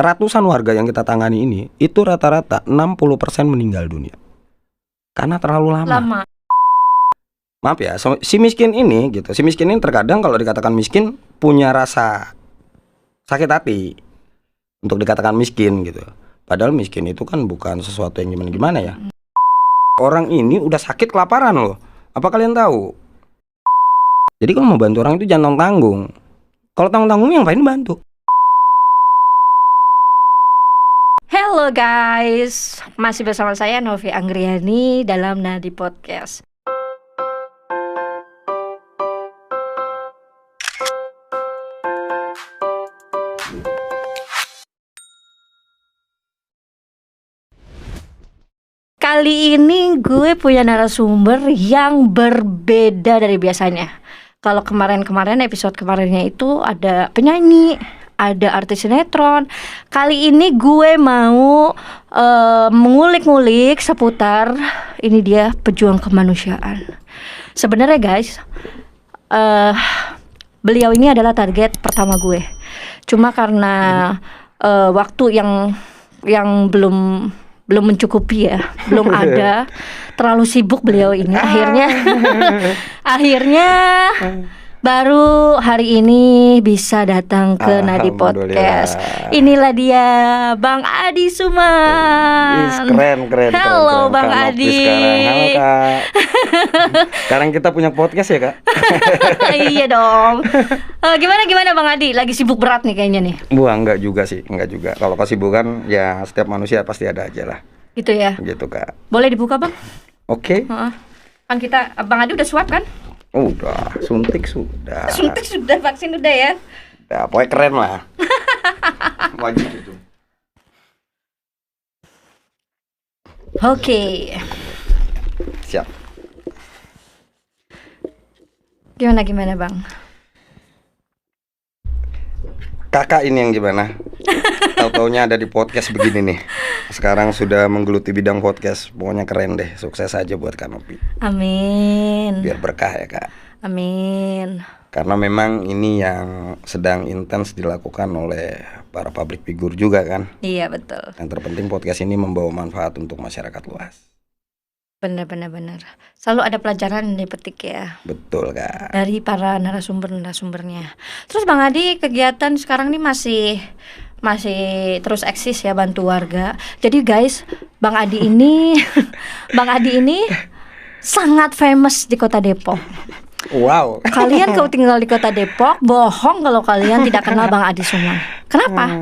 ratusan warga yang kita tangani ini, itu rata-rata 60% meninggal dunia karena terlalu lama. Maaf ya, si miskin ini gitu. Si miskin ini terkadang kalau dikatakan miskin punya rasa sakit hati untuk dikatakan miskin gitu. Padahal miskin itu kan bukan sesuatu yang gimana-gimana ya. Orang ini udah sakit kelaparan loh. Apa kalian tahu? Jadi kalau mau bantu orang itu jangan tanggung. Kalau tanggung-tanggung ngapain bantu? Hello guys, masih bersama saya Novi Anggriani dalam Nadi Podcast. Kali ini gue punya narasumber yang berbeda dari biasanya. Kalau kemarin-kemarin episode kemarinnya itu ada penyanyi, ada artis sinetron. Kali ini gue mau mengulik-ngulik seputar ini dia pejuang kemanusiaan. Sebenarnya guys, beliau ini adalah target pertama gue. Cuma karena waktu yang belum mencukupi ya, belum ada, terlalu sibuk beliau ini. Akhirnya baru hari ini bisa datang ke Nadi Podcast. Inilah dia Bang Adi Suman. Keren. Halo Bang Kak Adi. Halo Kak. Sekarang kita punya podcast ya Kak? Iya dong. Gimana Bang Adi? Lagi sibuk berat nih kayaknya nih. Enggak juga sih, enggak juga. Kalau kesibukan ya setiap manusia pasti ada aja lah. Gitu ya. Gitu Kak. Boleh dibuka Bang? Oke. Kan kita Bang Adi udah swab kan? Udah, suntik sudah, Vaksin udah ya. Ya, pokoknya keren lah. Wajib itu. Oke. Siap. Gimana Bang? Kakak ini yang gimana? Tahu-taunya ada di podcast begini nih. Sekarang sudah menggeluti bidang podcast. Pokoknya keren deh. Sukses aja buat Kanopi. Amin. Biar berkah ya Kak. Amin. Karena memang ini yang sedang intens dilakukan oleh para public figure juga kan. Iya betul. Yang terpenting podcast ini membawa manfaat untuk masyarakat luas. Benar. Selalu ada pelajaran yang dipetik ya. Betul Kak. Dari para narasumbernya. Terus Bang Adi kegiatan sekarang ini masih terus eksis ya, bantu warga. Jadi guys, Bang Adi ini sangat famous di Kota Depok. Wow. Kalian kalau tinggal di Kota Depok, bohong kalau kalian tidak kenal Bang Adi Suman. Kenapa?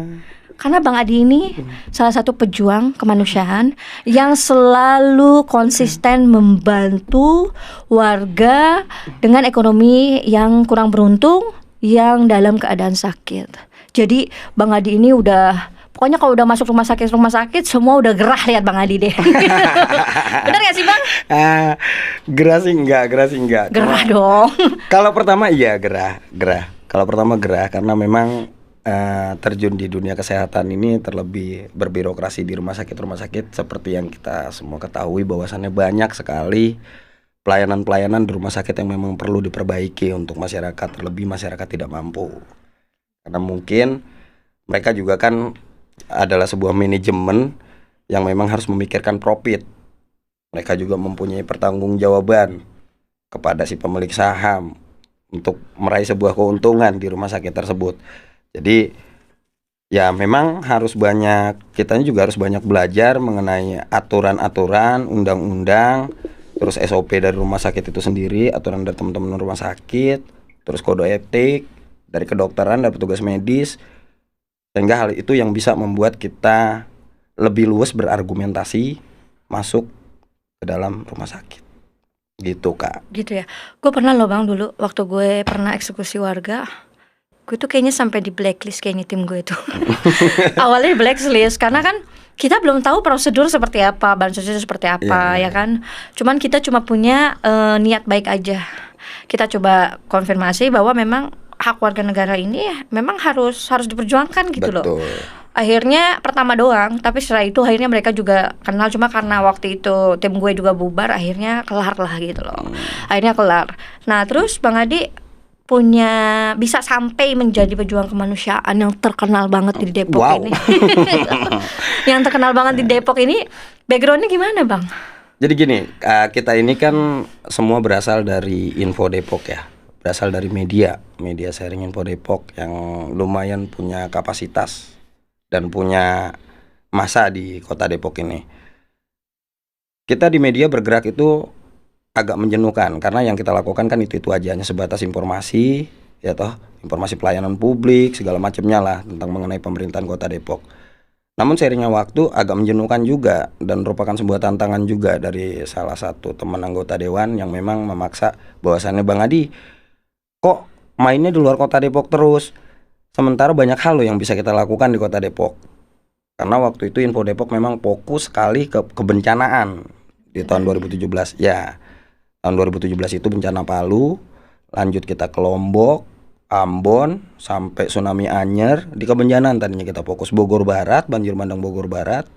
Karena Bang Adi ini salah satu pejuang kemanusiaan yang selalu konsisten membantu warga dengan ekonomi yang kurang beruntung, yang dalam keadaan sakit. Jadi Bang Adi ini pokoknya kalau udah masuk rumah sakit semua udah gerah lihat Bang Adi deh. Benar gak sih Bang? Gerah sih enggak. Gerah dong. Kalau pertama iya gerah. Kalau pertama gerah karena memang terjun di dunia kesehatan ini terlebih berbirokrasi di rumah sakit seperti yang kita semua ketahui bahwasannya banyak sekali pelayanan di rumah sakit yang memang perlu diperbaiki untuk masyarakat, terlebih masyarakat tidak mampu. Karena mungkin mereka juga kan adalah sebuah manajemen yang memang harus memikirkan profit. Mereka juga mempunyai pertanggungjawaban kepada si pemilik saham untuk meraih sebuah keuntungan di rumah sakit tersebut. Jadi ya memang kitanya juga harus banyak belajar mengenai aturan-aturan, undang-undang, terus SOP dari rumah sakit itu sendiri, aturan dari teman-teman rumah sakit, terus kode etik dari kedokteran, dari petugas medis, sehingga hal itu yang bisa membuat kita lebih luas berargumentasi masuk ke dalam rumah sakit. Gitu Kak. Gitu ya. Gue pernah loh Bang dulu waktu gue pernah eksekusi warga. Gue tuh kayaknya sampai di blacklist kayaknya tim gue itu. Awalnya di blacklist karena kan kita belum tahu prosedur seperti apa, bansosnya seperti apa ya kan. Cuman kita cuma punya niat baik aja. Kita coba konfirmasi bahwa memang hak warga negara ini memang harus diperjuangkan gitu. Betul. Loh. Akhirnya pertama doang, tapi setelah itu akhirnya mereka juga kenal, cuma karena waktu itu tim gue juga bubar, akhirnya kelar lah gitu loh. Akhirnya kelar. Nah terus Bang Adi bisa sampai menjadi pejuang kemanusiaan yang terkenal banget di Depok Wow. ini. Yang terkenal banget di Depok ini, backgroundnya gimana bang? Jadi gini, kita ini kan semua berasal dari Info Depok ya, berasal dari media sharing Info Depok yang lumayan punya kapasitas dan punya masa di kota Depok ini. Kita di media bergerak itu agak menjenuhkan karena yang kita lakukan kan itu aja, hanya sebatas informasi, ya toh, informasi pelayanan publik segala macamnya lah tentang mengenai pemerintahan kota Depok. Namun seiringnya waktu agak menjenuhkan juga dan merupakan sebuah tantangan juga dari salah satu teman anggota dewan yang memang memaksa bahwasannya Bang Adi, kok mainnya di luar kota Depok terus, sementara banyak hal loh yang bisa kita lakukan di kota Depok. Karena waktu itu Info Depok memang fokus sekali ke kebencanaan di tahun 2017 ya. Tahun 2017 itu bencana Palu, lanjut kita ke Lombok, Ambon, sampai tsunami Anyer. Di kebencanaan tadinya kita fokus Bogor Barat, banjir bandang Bogor Barat.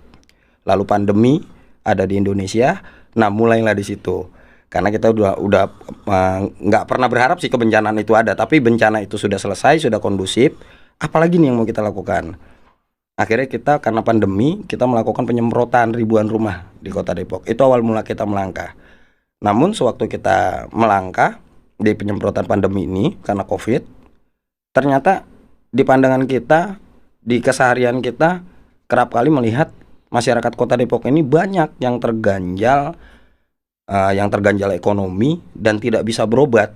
Lalu pandemi ada di Indonesia. Nah, mulailah di situ. Karena kita udah nggak pernah berharap sih kebencanaan itu ada, tapi bencana itu sudah selesai, sudah kondusif. Apalagi nih yang mau kita lakukan? Akhirnya kita karena pandemi kita melakukan penyemprotan ribuan rumah di kota Depok. Itu awal mula kita melangkah. Namun sewaktu kita melangkah di penyemprotan pandemi ini karena COVID, ternyata di pandangan kita, di keseharian kita kerap kali melihat masyarakat kota Depok ini banyak yang terganjal ekonomi dan tidak bisa berobat.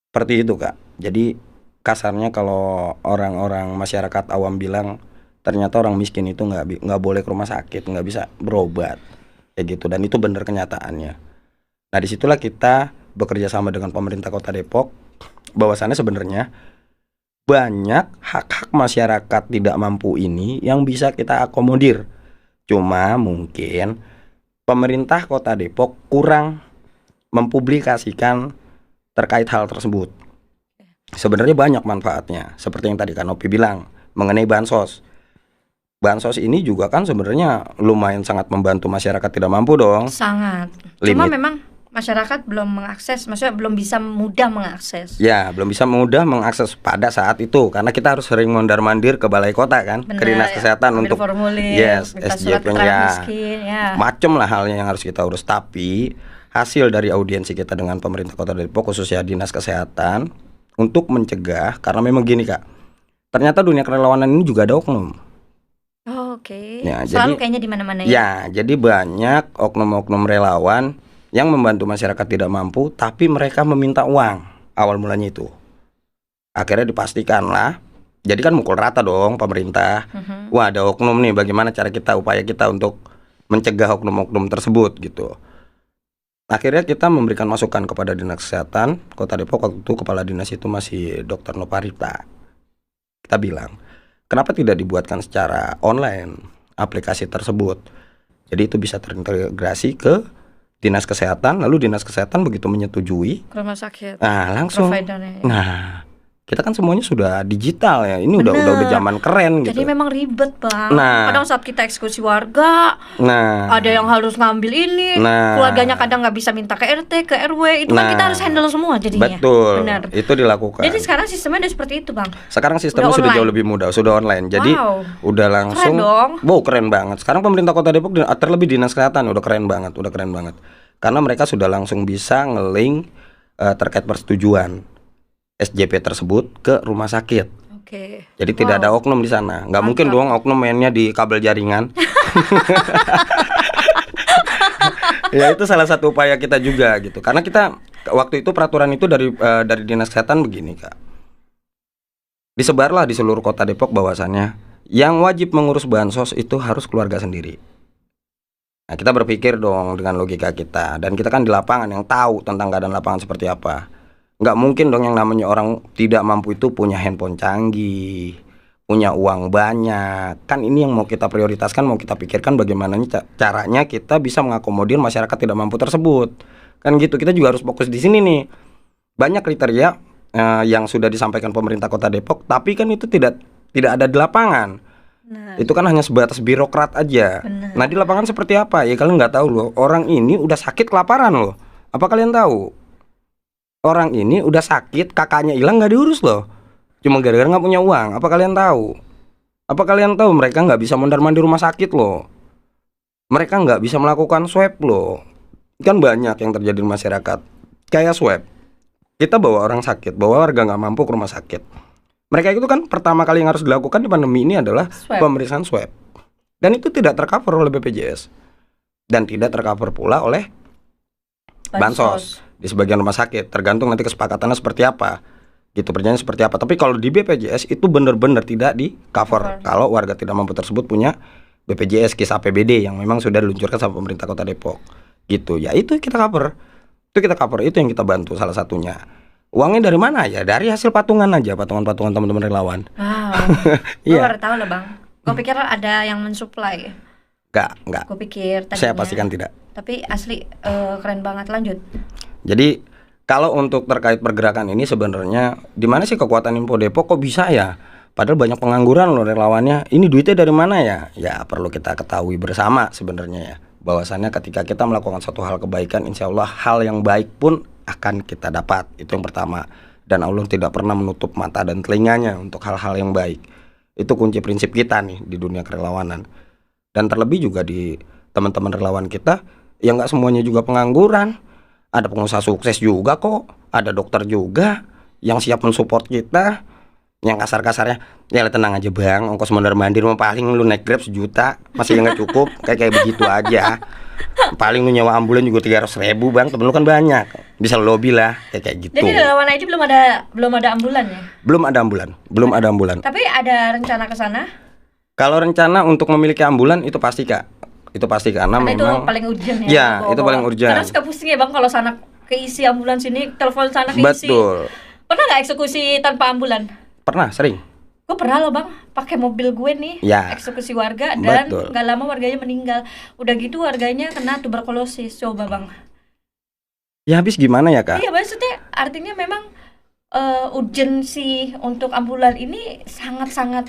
Seperti itu Kak. Jadi kasarnya kalau orang-orang masyarakat awam bilang ternyata orang miskin itu nggak boleh ke rumah sakit, nggak bisa berobat, kayak gitu. Dan itu benar kenyataannya. Nah disitulah kita bekerja sama dengan pemerintah kota Depok, bahwasannya sebenarnya banyak hak-hak masyarakat tidak mampu ini yang bisa kita akomodir. Cuma mungkin pemerintah kota Depok kurang mempublikasikan terkait hal tersebut. Sebenarnya banyak manfaatnya, seperti yang tadi Kanopi bilang mengenai bansos. Bansos ini juga kan sebenarnya lumayan sangat membantu masyarakat tidak mampu dong. Sangat. Cuma memang masyarakat belum mengakses, maksudnya belum bisa mudah mengakses. Ya, belum bisa mudah mengakses pada saat itu karena kita harus sering mondar-mandir ke balai kota kan, ke dinas kesehatan untuk formulir, SJP-nya. Ya. Macem lah halnya yang harus kita urus. Tapi hasil dari audiensi kita dengan pemerintah kota Depok khususnya dinas kesehatan untuk mencegah, karena memang gini Kak, ternyata dunia kerelawanan ini juga ada oknum. Oke. Ya, selalu kayaknya di mana-mana ya. Ya, jadi banyak oknum-oknum relawan yang membantu masyarakat tidak mampu, tapi mereka meminta uang awal mulanya itu. Akhirnya dipastikan lah, jadi kan mukul rata dong pemerintah. Wah ada oknum nih, bagaimana upaya kita untuk mencegah oknum-oknum tersebut gitu. Akhirnya kita memberikan masukan kepada dinas kesehatan kota Depok. Waktu itu kepala dinas itu masih Dr. Noparita. Kita bilang, kenapa tidak dibuatkan secara online aplikasi tersebut? Jadi itu bisa terintegrasi ke dinas kesehatan, lalu dinas kesehatan begitu menyetujui ke rumah sakit. Nah, langsung. Providernya. Nah, kita kan semuanya sudah digital ya. Ini udah zaman keren gitu. Jadi memang ribet, Bang. Nah, kadang saat kita eksekusi warga, ada yang harus ngambil ini, keluarganya kadang nggak bisa minta ke RT, ke RW, itu kan kita harus handle semua jadinya. Betul. Benar. Itu dilakukan. Jadi sekarang sistemnya udah seperti itu, Bang. Sekarang sistemnya sudah jauh lebih mudah, sudah online. Jadi udah langsung. Keren dong. Wow, keren banget. Sekarang pemerintah Kota Depok terlebih dinas kesehatan udah keren banget. Karena mereka sudah langsung bisa nge-link terkait persetujuan SJP tersebut ke rumah sakit. Oke. Jadi tidak ada oknum di sana. Nggak mungkin dong oknum mainnya di kabel jaringan. Ya itu salah satu upaya kita juga gitu. Karena kita waktu itu peraturan itu dari dinas kesehatan begini Kak. Disebarlah di seluruh kota Depok bahwasannya yang wajib mengurus bansos itu harus keluarga sendiri. Nah kita berpikir dong dengan logika kita, dan kita kan di lapangan yang tahu tentang keadaan lapangan seperti apa. Nggak mungkin dong yang namanya orang tidak mampu itu punya handphone canggih, punya uang banyak. Kan ini yang mau kita prioritaskan, mau kita pikirkan bagaimana caranya kita bisa mengakomodir masyarakat tidak mampu tersebut. Kan gitu, kita juga harus fokus di sini nih. Banyak kriteria yang sudah disampaikan pemerintah Kota Depok, tapi kan itu tidak ada di lapangan. Itu kan hanya sebatas birokrat aja. Bener. Nah di lapangan seperti apa? Ya kalian nggak tahu loh. Orang ini udah sakit kelaparan loh. Apa kalian tahu? Orang ini udah sakit, kakaknya hilang nggak diurus loh. Cuma gara-gara nggak punya uang. Apa kalian tahu? Apa kalian tahu mereka nggak bisa mondar-mandir rumah sakit loh. Mereka nggak bisa melakukan swab loh. Kan banyak yang terjadi di masyarakat. Kayak swab. Kita bawa orang sakit, bawa warga nggak mampu ke rumah sakit. Mereka itu kan pertama kali yang harus dilakukan di pandemi ini adalah pemeriksaan swab. Dan itu tidak tercover oleh BPJS. Dan tidak tercover pula oleh bansos di sebagian rumah sakit. Tergantung nanti kesepakatannya seperti apa. Gitu, perjanjian seperti apa. Tapi kalau di BPJS itu benar-benar tidak di cover kalau warga tidak mampu tersebut punya BPJS KIS APBD yang memang sudah diluncurkan sama pemerintah Kota Depok. Gitu. Ya itu kita cover. Itu kita cover, itu yang kita bantu salah satunya. Uangnya dari mana ya? Dari hasil patungan aja, patungan-patungan teman-teman relawan. Gue baru tahu loh bang. Gue pikir ada yang mensuplai. Enggak. Gue pikir tadinya. Saya pastikan tidak. Tapi asli keren banget, lanjut. Jadi kalau untuk terkait pergerakan ini sebenarnya di mana sih kekuatan Info Depok kok bisa ya? Padahal banyak pengangguran loh relawannya. Ini duitnya dari mana ya? Ya perlu kita ketahui bersama sebenarnya ya. Bahwasannya ketika kita melakukan suatu hal kebaikan, insya Allah hal yang baik pun akan kita dapat. Itu yang pertama. Dan Allah tidak pernah menutup mata dan telinganya untuk hal-hal yang baik. Itu kunci prinsip kita nih di dunia kerelawanan. Dan terlebih juga di teman-teman relawan kita yang nggak semuanya juga pengangguran. Ada pengusaha sukses juga kok. Ada dokter juga yang siap mensupport kita. Yang kasar-kasarnya, ya tenang aja bang, ongkos mondar-mandir mah paling lu naik Grab 1 juta masih nggak cukup, kayak begitu aja. Paling lu nyewa ambulan juga 300.000 bang, temen lu kan banyak, bisa lobby lah, kayak gitu. Jadi relawan ID belum ada ambulan ya? Belum ada ambulan. Tapi ada rencana ke sana? Kalau rencana untuk memiliki ambulan itu pasti kak, itu pasti karena memang itu paling urgent ya. Ya itu paling urgent. Karena suka pusing ya bang kalau sana keisi ambulan, sini telepon sana keisi. Betul. Pernah nggak eksekusi tanpa ambulan? Pernah, sering. Gue pernah loh bang, pakai mobil gue nih ya. Eksekusi warga dan nggak lama warganya meninggal. Udah gitu warganya kena tuberkulosis, coba bang. Ya habis gimana ya kak? Iya maksudnya artinya memang urgensi untuk ambulan ini sangat-sangat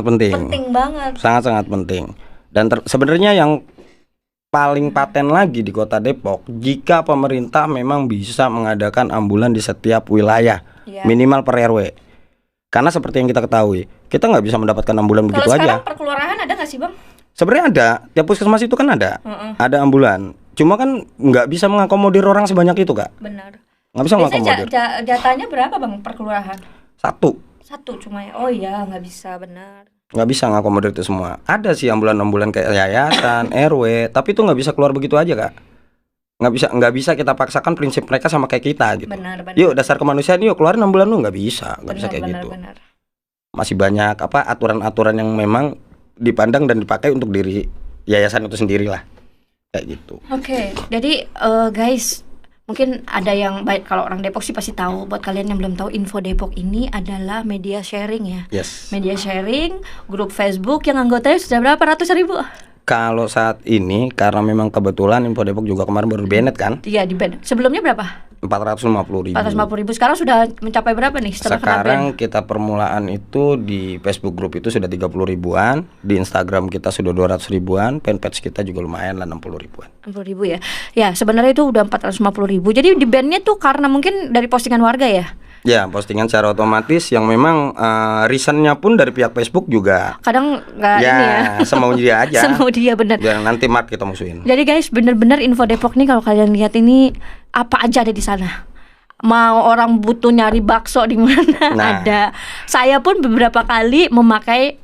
penting. Penting banget. Sangat-sangat penting. Dan sebenarnya yang paling paten lagi di Kota Depok, jika pemerintah memang bisa mengadakan ambulan di setiap wilayah, minimal per RW. Karena seperti yang kita ketahui, kita nggak bisa mendapatkan ambulan begitu aja. Kalau sekarang per kelurahan ada nggak sih bang? Sebenarnya ada, tiap puskesmas itu kan ada ambulan. Cuma kan nggak bisa mengakomodir orang sebanyak itu kak. Benar. Nggak bisa mengakomodir. Jatahnya berapa bang per kelurahan? Satu cuma ya. Oh iya nggak bisa, benar. Nggak bisa ngakomodir itu semua. Ada sih ambulan-ambulan kayak yayasan, RW, tapi itu nggak bisa keluar begitu aja kak. Nggak bisa kita paksakan prinsip mereka sama kayak kita gitu. Benar. Yuk dasar kemanusiaan, yuk keluarin ambulan lu, nggak bisa kayak gitu. Benar. Masih banyak aturan-aturan yang memang dipandang dan dipakai untuk diri yayasan itu sendiri lah, kayak gitu. Oke. Jadi guys, mungkin ada yang baik, kalau orang Depok sih pasti tahu. Buat kalian yang belum tahu, Info Depok ini adalah media sharing ya. Yes. Media sharing, grup Facebook yang anggotanya sudah berapa ratus ribu? Kalau saat ini karena memang kebetulan Info Depok juga kemarin baru di-banned kan? Iya, di-ban. Sebelumnya berapa? 450.000. 450.000. Sekarang sudah mencapai berapa nih sekarang kita permulaan itu di Facebook Group itu sudah 30 ribuan, di Instagram kita sudah 200 ribuan, fanpage kita juga lumayan lah 60 ribuan. 60 ribu ya. Ya sebenarnya itu udah 450.000. Jadi di bandnya tuh karena mungkin dari postingan warga ya? Ya, postingan secara otomatis yang memang reasonnya pun dari pihak Facebook juga. Kadang nggak ya, ini ya. Semau dia aja. Semau dia, benar. Jangan nanti Mark kita musuhin. Jadi guys, bener-bener Info Depok nih kalau kalian lihat ini apa aja ada di sana. Mau orang butuh nyari bakso di mana ada. Saya pun beberapa kali memakai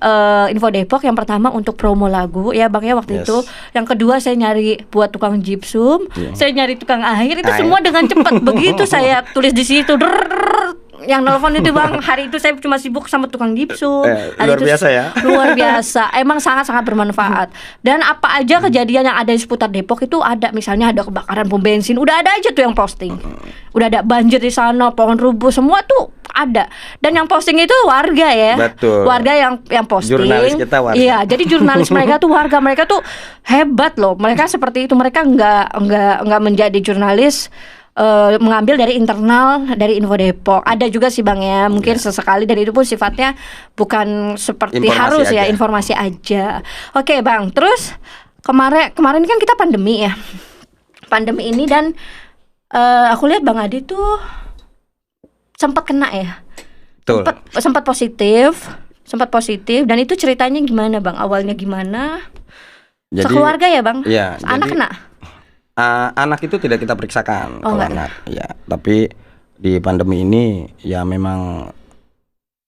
Info Depok. Yang pertama untuk promo lagu ya bang ya waktu itu. Yang kedua saya nyari buat tukang gypsum. Saya nyari tukang air. Itu semua dengan cepat. Begitu saya tulis di situ. Yang nelfon itu bang, hari itu saya cuma sibuk sama tukang gypsum. Luar biasa ya. Luar biasa. Emang sangat-sangat bermanfaat. Dan apa aja kejadian yang ada di seputar Depok itu ada. Misalnya ada kebakaran pom bensin, udah ada aja tuh yang posting. Udah ada banjir di sana, pohon rubuh, semua tuh ada. Dan yang posting itu warga ya. Betul. Warga yang posting. Jurnalis kita warga. Iya, jadi jurnalis mereka tuh warga, mereka tuh hebat loh. Mereka seperti itu, mereka nggak menjadi jurnalis mengambil dari internal dari Info Depok. Ada juga sih bang ya, mungkin sesekali, dan itu pun sifatnya bukan seperti informasi harus aja. Ya informasi aja. Oke bang, terus kemarin kan kita pandemi ya, pandemi ini, dan aku lihat bang Adi tuh sempat kena ya. Betul. Sempat positif dan itu ceritanya gimana Bang? Awalnya gimana? Jadi, sekeluarga ya Bang? Iya. Anak kena? Anak itu tidak kita periksakan kalau enggak. anak. Ya, tapi di pandemi ini ya memang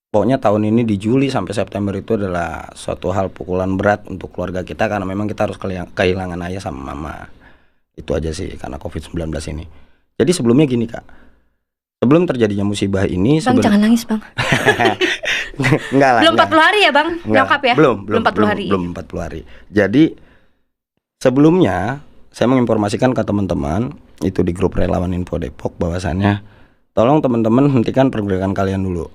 pokoknya tahun ini di Juli sampai September itu adalah suatu hal pukulan berat untuk keluarga kita karena memang kita harus kehilangan ayah sama mama. Itu aja sih karena COVID-19 ini. Jadi sebelumnya gini Kak, sebelum terjadinya musibah ini Bang jangan nangis Bang. Enggak lah. Belum 40 hari ya Bang? Nyokap ya? Belum 40 hari. Belum 40 hari. Jadi sebelumnya saya menginformasikan ke teman-teman itu di grup relawan Info Depok bahwasannya tolong teman-teman hentikan pergerakan kalian dulu.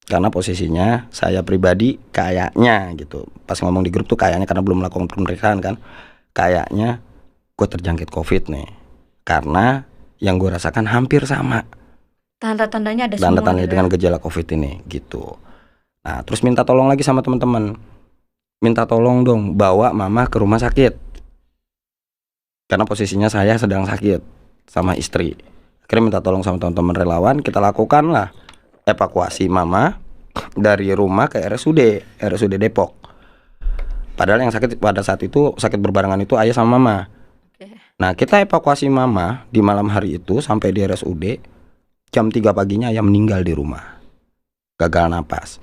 Karena posisinya saya pribadi kayaknya gitu. Pas ngomong di grup tuh kayaknya karena belum melakukan pemeriksaan kan. Kayaknya gue terjangkit COVID nih. Karena yang gue rasakan hampir sama. Tanda-tandanya ada semua. Tanda-tandanya dengan gejala COVID ini gitu. Nah terus minta tolong lagi sama teman-teman. Minta tolong dong bawa mama ke rumah sakit. Karena posisinya saya sedang sakit sama istri. Akhirnya minta tolong sama teman-teman relawan. Kita lakukan lah evakuasi mama dari rumah ke RSUD Depok. Padahal yang sakit pada saat itu sakit berbarengan itu ayah sama mama. Nah kita evakuasi mama di malam hari itu sampai di RSUD. Jam 3 paginya ayah meninggal di rumah. Gagal napas.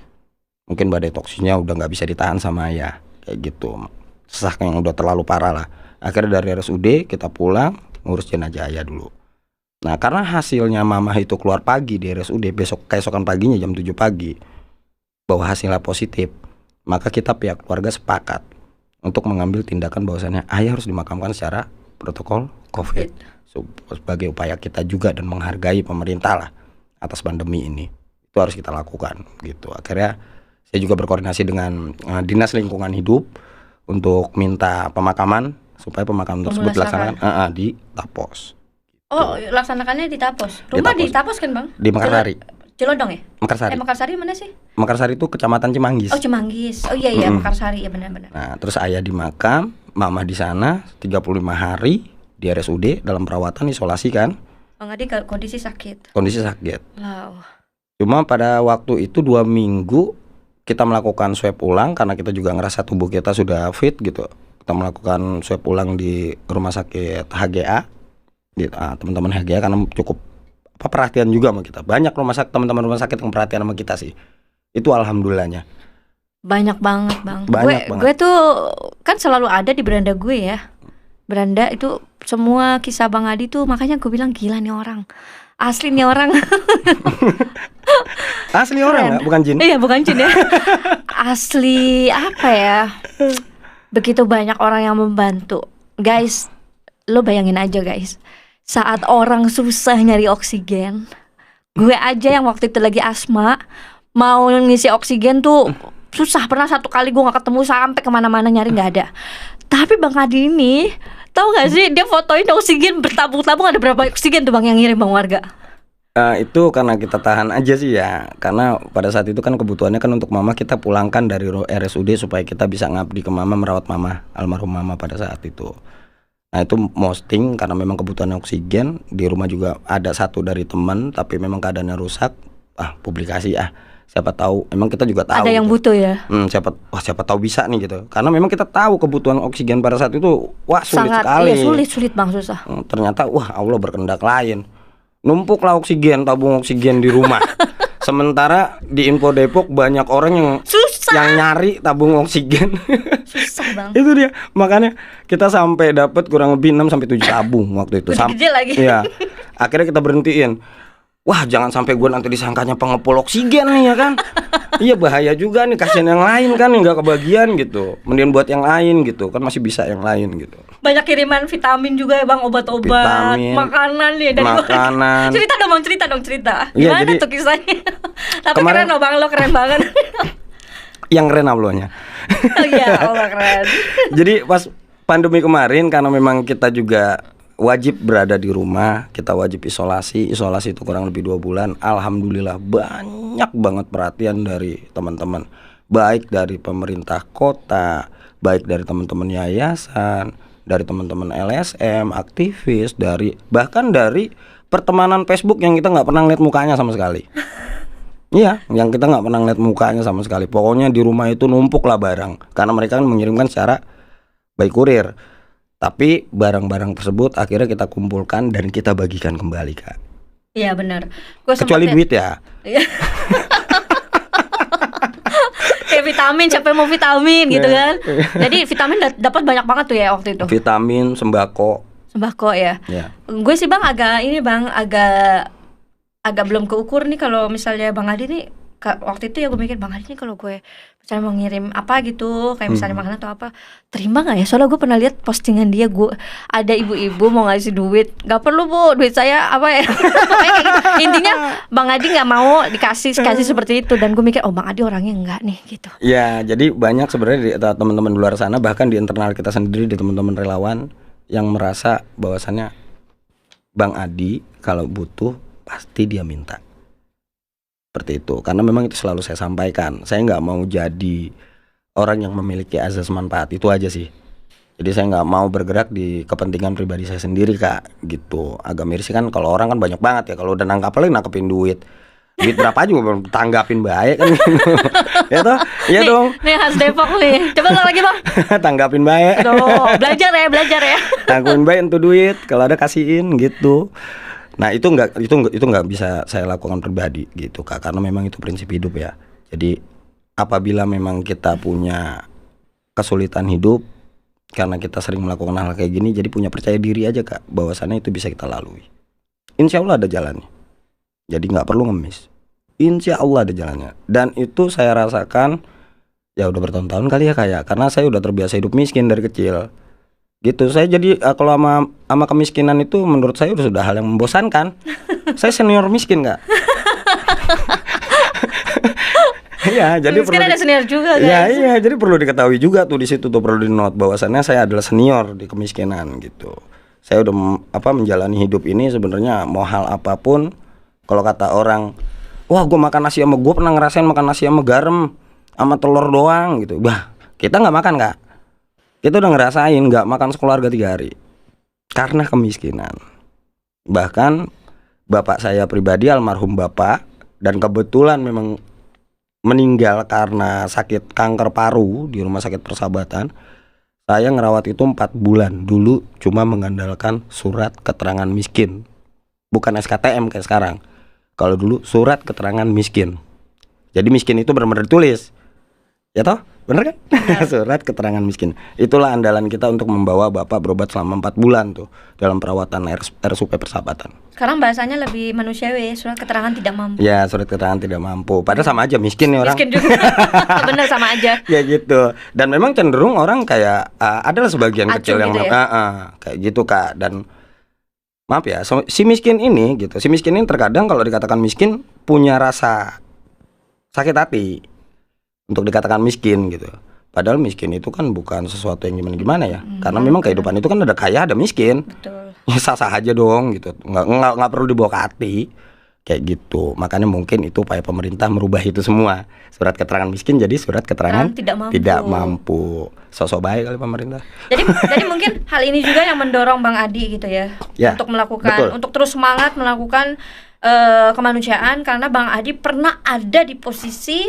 Mungkin badai toksisnya udah gak bisa ditahan sama ayah. Kayak gitu. Sesak yang udah terlalu parah lah. Akhirnya dari RSUD kita pulang ngurus jenazah ayah dulu. Nah karena hasilnya mama itu keluar pagi di RSUD, keesokan paginya jam 7 pagi bahwa hasilnya positif, maka kita pihak keluarga sepakat untuk mengambil tindakan bahwasannya ayah harus dimakamkan secara protokol COVID sebagai upaya kita juga dan menghargai pemerintah lah atas pandemi ini. Itu harus kita lakukan gitu. Akhirnya saya juga berkoordinasi dengan Dinas Lingkungan Hidup untuk minta pemakaman supaya pemakaman tersebut dilaksanakan di Tapos. Oh, laksanakannya di Tapos. Rumah di Tapos kan Bang? Di Mekarsari. Cilodong ya? Mekarsari. Mekarsari mana sih? Mekarsari itu kecamatan Cimanggis. Oh Cimanggis. Oh iya Mekarsari ya benar-benar. Nah terus ayah di makam, mama di sana 35 hari di RSUD dalam perawatan isolasi kan. Bang Adi kondisi sakit. Kondisi sakit. Wow. Cuma pada waktu itu 2 minggu kita melakukan swab ulang karena kita juga ngerasa tubuh kita sudah fit gitu. Kita melakukan swab ulang di rumah sakit HGA. Teman-teman HGA karena cukup perhatian juga sama kita. Banyak teman-teman rumah sakit yang perhatian sama kita sih. Itu alhamdulillahnya. Banyak banget Bang. Banyak gue tuh kan selalu ada di beranda gue ya. Beranda itu semua kisah Bang Adi tuh makanya gue bilang gila nih orang. Asli nih orang. Asli orang ya, bukan jin. Iya bukan jin ya. Asli apa ya. Begitu banyak orang yang membantu. Guys, lo bayangin aja guys. Saat orang susah nyari oksigen, gue aja yang waktu itu lagi asma, mau ngisi oksigen tuh susah. Pernah 1 kali gue gak ketemu sampai kemana-mana nyari gak ada. Tapi Bang Adi ini, tahu gak sih dia fotoin oksigen bertabung-tabung, ada berapa oksigen tuh Bang yang ngirim Bang warga? Itu karena kita tahan aja sih ya. Karena pada saat itu kan kebutuhannya kan untuk mama kita pulangkan dari RSUD supaya kita bisa ngabdi ke mama, merawat mama, almarhum mama pada saat itu. Nah itu posting karena memang kebutuhan oksigen. Di rumah juga ada satu dari teman tapi memang keadaannya rusak. Publikasi siapa tahu emang kita juga tahu ada yang gitu. butuh ya. Siapa tahu bisa nih gitu. Karena memang kita tahu kebutuhan oksigen pada saat itu sulit sekali. Iya sulit Bang, susah. Ternyata Allah berkehendak lain. Numpuklah tabung oksigen di rumah. Sementara di Info Depok banyak orang yang nyari tabung oksigen. Susah Bang. Itu dia. Makanya kita sampai dapat kurang lebih 6 sampai 7 tabung waktu itu. Gede lagi. Iya. Akhirnya kita berhentiin. Wah, jangan sampai gue nanti disangkanya pengepul oksigen nih ya kan. Iya bahaya juga nih, kasihan yang lain kan yang nggak kebagian gitu. Mending buat yang lain gitu, kan masih bisa yang lain gitu. Banyak kiriman vitamin juga ya Bang, obat-obat, makanan ya dari makanan. Cerita dong. Iya, gimana tuh kisahnya? Tapi keren loh Bang, lo keren banget. Yang keren uploadnya. Oh iya, Allah keren. Jadi pas pandemi kemarin karena memang kita juga wajib berada di rumah, kita wajib isolasi itu kurang lebih 2 bulan. Alhamdulillah banyak banget perhatian dari teman-teman, baik dari pemerintah kota, baik dari teman-teman yayasan, dari teman-teman LSM, aktivis, bahkan dari pertemanan Facebook yang kita nggak pernah lihat mukanya sama sekali. Iya, yang kita nggak pernah lihat mukanya sama sekali. Pokoknya di rumah itu numpuk lah barang, karena mereka kan mengirimkan secara by kurir. Tapi barang-barang tersebut akhirnya kita kumpulkan dan kita bagikan kembali, Kak. Iya benar. Gua Kecuali duit ya. Iya. Kayak vitamin, siapa yang mau vitamin gitu kan. Jadi vitamin dapat banyak banget tuh ya waktu itu. Vitamin, sembako. Sembako ya. Ya. Gue sih Bang agak belum keukur nih kalau misalnya Bang Adi nih waktu itu ya gue mikir Bang Adi nih kalau gue misalnya mau ngirim apa gitu kayak misalnya makanan atau apa, terima nggak ya? Soalnya gue pernah lihat postingan dia, gue ada ibu-ibu mau ngasih duit, nggak perlu bu, duit saya apa ya. Pokoknya kayak gitu. Intinya Bang Adi nggak mau kasih seperti itu, dan gue mikir oh Bang Adi orangnya enggak nih gitu. Ya, jadi banyak sebenarnya di teman-teman di luar sana, bahkan di internal kita sendiri, di teman-teman relawan yang merasa bahwasannya Bang Adi kalau butuh pasti dia minta. Seperti itu, karena memang itu selalu saya sampaikan. Saya nggak mau jadi orang yang memiliki azas manfaat, itu aja sih. Jadi saya nggak mau bergerak di kepentingan pribadi saya sendiri, Kak, gitu. Agak miris kan kalau orang kan banyak banget ya, kalau udah nangkap lagi nangkepin duit berapa juga belum tanggapin baik kan gitu. Ya toh? Iya dong. Nih khas Depok nih. Coba lo lagi Bang. Tanggapin baik. Tuh, belajar ya. Tanggapin baik untuk duit, kalau ada kasihin gitu. Nah, itu nggak bisa saya lakukan pribadi gitu, Kak, karena memang itu prinsip hidup ya. Jadi apabila memang kita punya kesulitan hidup karena kita sering melakukan hal kayak gini, jadi punya percaya diri aja, Kak, bahwasannya itu bisa kita lalui. Insya Allah ada jalannya. Jadi nggak perlu ngemis. Insya Allah ada jalannya. Dan itu saya rasakan ya udah bertahun-tahun kali ya, kayak karena saya udah terbiasa hidup miskin dari kecil. Gitu. Saya jadi kalau sama kemiskinan itu menurut saya sudah hal yang membosankan. Saya senior miskin, Kak. Iya, jadi miskin ada senior juga, guys. Iya, jadi perlu diketahui juga tuh di situ tuh, perlu di-note bahwasannya saya adalah senior di kemiskinan gitu. Saya udah menjalani hidup ini sebenarnya mau hal apapun. Kalau kata orang, wah gue makan nasi sama, gue pernah ngerasain makan nasi sama garam sama telur doang gitu. Bah, kita nggak makan, Kak. Kita udah ngerasain nggak makan sekeluarga 3 hari karena kemiskinan. Bahkan bapak saya pribadi, almarhum bapak, dan kebetulan memang meninggal karena sakit kanker paru di rumah sakit Persahabatan. Saya ngerawat itu 4 bulan. Dulu cuma mengandalkan surat keterangan miskin, bukan SKTM kayak sekarang. Kalau dulu surat keterangan miskin. Jadi miskin itu benar-benar ditulis. Ya toh? Bener kan? Surat keterangan miskin. Itulah andalan kita untuk membawa bapak berobat selama 4 bulan tuh dalam perawatan RSUP Persahabatan. Sekarang bahasanya lebih manusiawi, surat keterangan tidak mampu. Ya, surat keterangan tidak mampu. Padahal sama aja miskin nih orang. Miskin juga. Bener sama aja. Ya gitu. Dan memang cenderung orang kayak adalah sebagian Acuh kecil yang gitu kayak gitu, Kak. Dan maaf ya, si miskin ini gitu. Si miskin ini terkadang kalau dikatakan miskin punya rasa sakit hati untuk dikatakan miskin gitu. Padahal miskin itu kan bukan sesuatu yang gimana ya. Karena memang kehidupan itu kan ada kaya, ada miskin. Betul. Ya sah-sah aja dong gitu. Nggak perlu dibawa ke hati. Kayak gitu. Makanya mungkin itu upaya pemerintah merubah itu semua. Surat keterangan miskin jadi surat keterangan tidak mampu. Sosok baik kali pemerintah. Jadi mungkin hal ini juga yang mendorong Bang Adi gitu ya, untuk melakukan, betul, untuk terus semangat melakukan kemanusiaan, karena Bang Adi pernah ada di posisi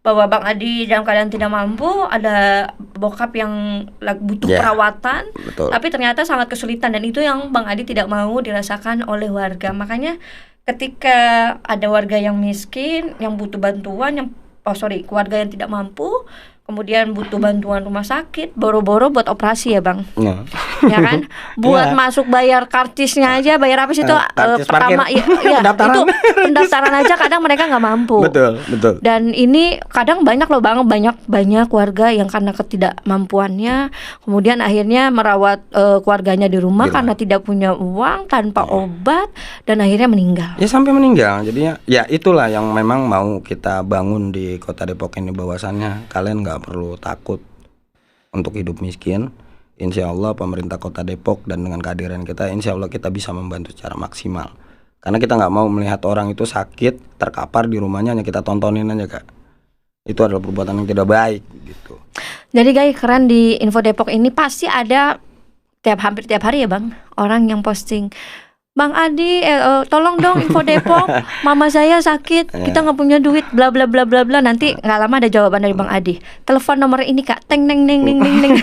bahwa Bang Adi dalam keadaan tidak mampu, ada bokap yang butuh perawatan, betul, tapi ternyata sangat kesulitan, dan itu yang Bang Adi tidak mau dirasakan oleh warga. Makanya ketika ada warga yang miskin, yang butuh bantuan, keluarga yang tidak mampu, kemudian butuh bantuan rumah sakit, boro-boro buat operasi ya Bang, ya kan, buat masuk bayar karcisnya aja, bayar apa sih itu pertama, ya itu pendaftaran aja kadang mereka nggak mampu. Betul. Dan ini kadang banyak loh Bang, banyak warga yang karena ketidakmampuannya, kemudian akhirnya merawat keluarganya di rumah karena tidak punya uang, tanpa obat, dan akhirnya meninggal. Ya sampai meninggal. Jadinya ya itulah yang memang mau kita bangun di Kota Depok ini, bahwasannya kalian nggak perlu takut untuk hidup miskin. Insya Allah pemerintah Kota Depok dan dengan kehadiran kita, insya Allah kita bisa membantu secara maksimal. Karena kita nggak mau melihat orang itu sakit, terkapar di rumahnya, hanya kita tontonin aja, Kak. Itu adalah perbuatan yang tidak baik gitu. Jadi guys, keren di Info Depok ini pasti ada hampir tiap hari ya Bang, orang yang posting Bang Adi, tolong dong info Depok, mama saya sakit, kita nggak punya duit, bla bla bla bla bla. Nanti nggak lama ada jawaban dari Bang Adi. Telepon nomor ini kak, teng neng neng neng neng neng.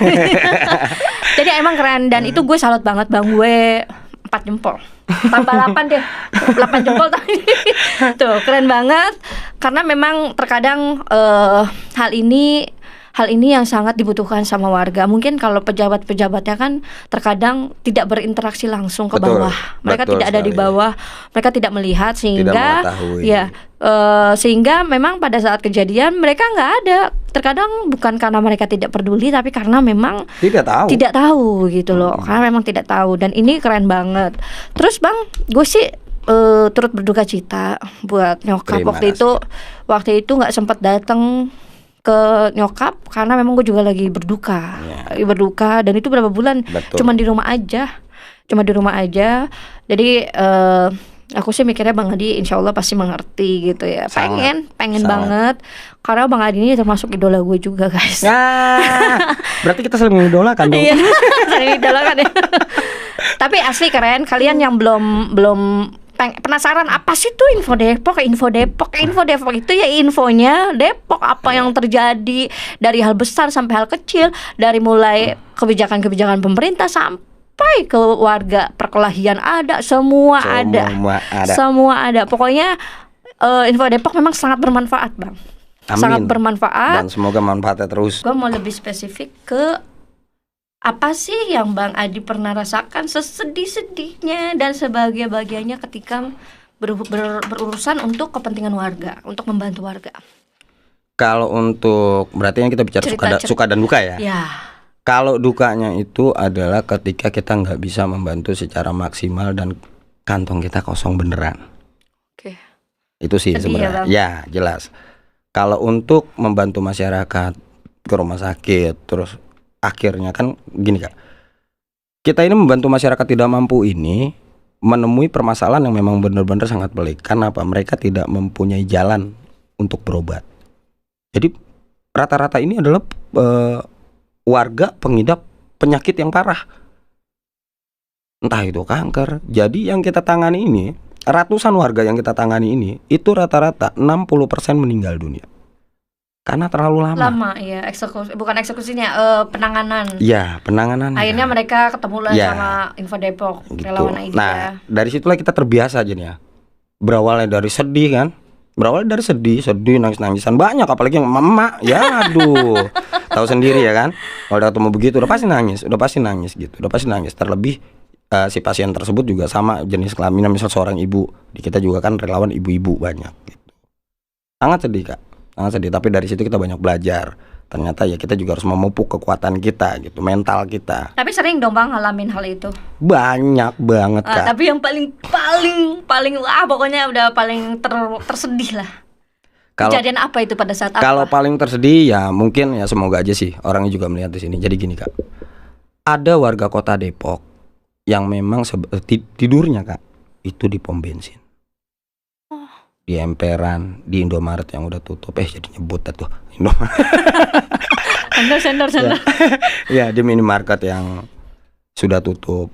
Jadi emang keren dan itu gue salut banget bang, gue 4 jempol. Tambah 8 deh, 8 jempol tadi. Tuh keren banget karena memang terkadang hal ini yang sangat dibutuhkan sama warga. Mungkin kalau pejabat-pejabatnya kan terkadang tidak berinteraksi langsung ke bawah. Mereka tidak ada di bawah, mereka tidak melihat sehingga sehingga memang pada saat kejadian mereka nggak ada. Terkadang bukan karena mereka tidak peduli, tapi karena memang tidak tahu gitu loh. Karena memang tidak tahu dan ini keren banget. Terus bang, gue sih turut berduka cita buat nyokap. Waktu itu nggak sempat datang ke nyokap karena memang gue juga lagi berduka dan itu berapa bulan. Cuma di rumah aja jadi aku sih mikirnya Bang Adi insya Allah pasti mengerti gitu ya. Pengen banget karena Bang Adi ini termasuk idola gue juga guys. Berarti kita saling mengidolakan dong. Saling idolakan ya. Tapi asli keren. Kalian yang belum penasaran apa sih tuh info Depok itu ya infonya Depok, apa yang terjadi dari hal besar sampai hal kecil, dari mulai kebijakan pemerintah sampai ke warga, perkelahian ada, semua ada. Pokoknya info Depok memang sangat bermanfaat bang. Amin. Sangat bermanfaat dan semoga manfaatnya terus. Gue mau lebih spesifik ke apa sih yang Bang Adi pernah rasakan sesedih-sedihnya dan sebahagia-bahagianya ketika berurusan untuk kepentingan warga, untuk membantu warga? Kalau untuk berarti yang kita bicara suka dan duka ya? Ya. Kalau dukanya itu adalah ketika kita nggak bisa membantu secara maksimal dan kantong kita kosong beneran. Oke. Itu sih sebenarnya. Ya jelas. Kalau untuk membantu masyarakat ke rumah sakit terus akhirnya kan gini kak, kita ini membantu masyarakat tidak mampu ini menemui permasalahan yang memang benar-benar sangat pelik. Karena apa? Mereka tidak mempunyai jalan untuk berobat. Jadi rata-rata ini adalah warga pengidap penyakit yang parah, entah itu kanker. Jadi yang kita tangani ini, ratusan warga yang kita tangani ini, itu rata-rata 60% meninggal dunia karena terlalu lama ya, penanganan. Iya, penanganan. Akhirnya mereka ketemu lah sama Info Depok, gitu. relawan ID. Nah, dari situlah kita terbiasa aja nih ya. Berawalnya dari sedih kan. Sedih, nangis-nangisan banyak, apalagi yang emak, ya aduh. Tahu sendiri ya kan. Kalau udah ketemu begitu udah pasti nangis gitu. Terlebih si pasien tersebut juga sama jenis kelamin, misal seorang ibu. Di kita juga kan relawan ibu-ibu banyak gitu. Sangat sedih kak. Tapi dari situ kita banyak belajar. Ternyata ya kita juga harus memupuk kekuatan kita gitu, mental kita. Tapi sering dong bang ngalamin hal itu? Banyak banget kak. Tapi yang paling pokoknya udah paling tersedih lah. Kejadian apa itu pada saat apa? Kalau paling tersedih ya mungkin ya semoga aja sih orangnya juga melihat di sini. Jadi gini kak, ada warga kota Depok yang memang tidurnya kak itu di pom bensin. Di emperan, di Indomaret yang udah tutup, jadi nyebut tuh Indomaret. Sendor. Ya, di minimarket yang sudah tutup.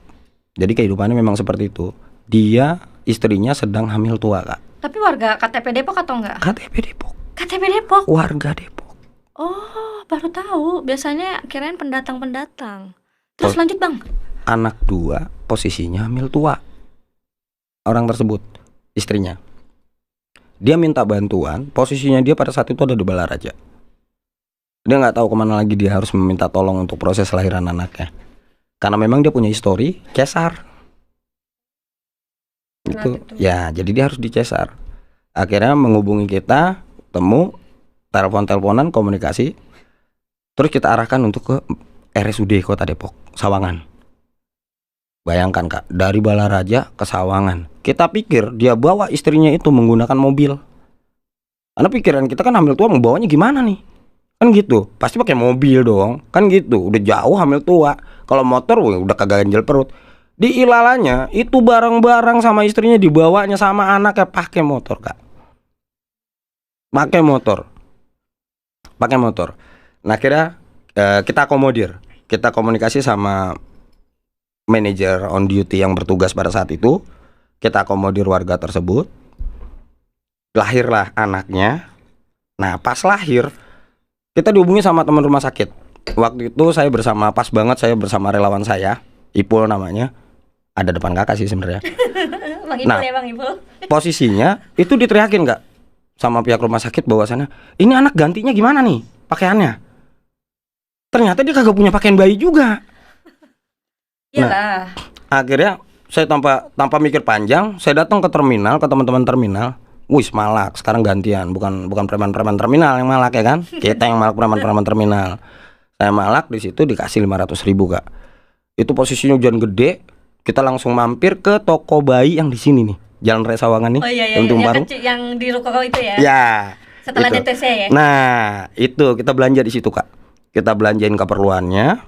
Jadi kehidupannya memang seperti itu. Dia, istrinya sedang hamil tua kak. Tapi warga KTP Depok atau enggak? KTP Depok. Warga Depok. Oh, baru tahu. Biasanya kirain pendatang. Terus lanjut bang. Anak 2 posisinya hamil tua. Orang tersebut, istrinya. Dia minta bantuan, posisinya dia pada saat itu ada di Balaraja. Dia nggak tahu kemana lagi dia harus meminta tolong untuk proses lahiran anaknya. Karena memang dia punya histori cesar. Itu ya, jadi dia harus dicesar. Akhirnya menghubungi kita, telepon-teleponan, komunikasi. Terus kita arahkan untuk ke RSUD Kota Depok, Sawangan. Bayangkan kak, dari Balaraja ke Sawangan. Kita pikir dia bawa istrinya itu menggunakan mobil. Karena pikiran kita kan hamil tua mau bawanya gimana nih? Kan gitu, pasti pakai mobil dong. Kan gitu, udah jauh hamil tua. Kalau motor udah kagak ganjel perut. Di Ilalanya itu barang-barang sama istrinya dibawanya sama anaknya pakai motor kak. Pakai motor. Nah kira kita akomodir. Kita komunikasi sama manajer on duty yang bertugas pada saat itu. kita akomodir warga tersebut. Lahirlah anaknya. Nah pas lahir kita dihubungi sama teman rumah sakit. Waktu itu saya bersama relawan saya, Ipul namanya. Ada depan kakak sih sebenarnya. Bang Ipul ya Bang Ipul. Posisinya itu diteriakin nggak sama pihak rumah sakit bahwasannya ini anak gantinya gimana nih pakaiannya. Ternyata dia kagak punya pakaian bayi juga. Iyalah. Akhirnya saya tanpa mikir panjang, saya datang ke terminal, ke teman-teman terminal. Wis malak, sekarang gantian, bukan preman-preman terminal yang malak ya kan? Kita yang malak preman-preman terminal. Saya malak di situ dikasih 500.000 Kak. Itu posisinya hujan gede, kita langsung mampir ke toko bayi yang di sini nih, Jalan Raya Sawangan nih. Oh iya yang kecil, yang di ruko itu ya. Ya. Setelah itu. DTC ya. Nah, itu kita belanja di situ Kak. Kita belanjain keperluannya,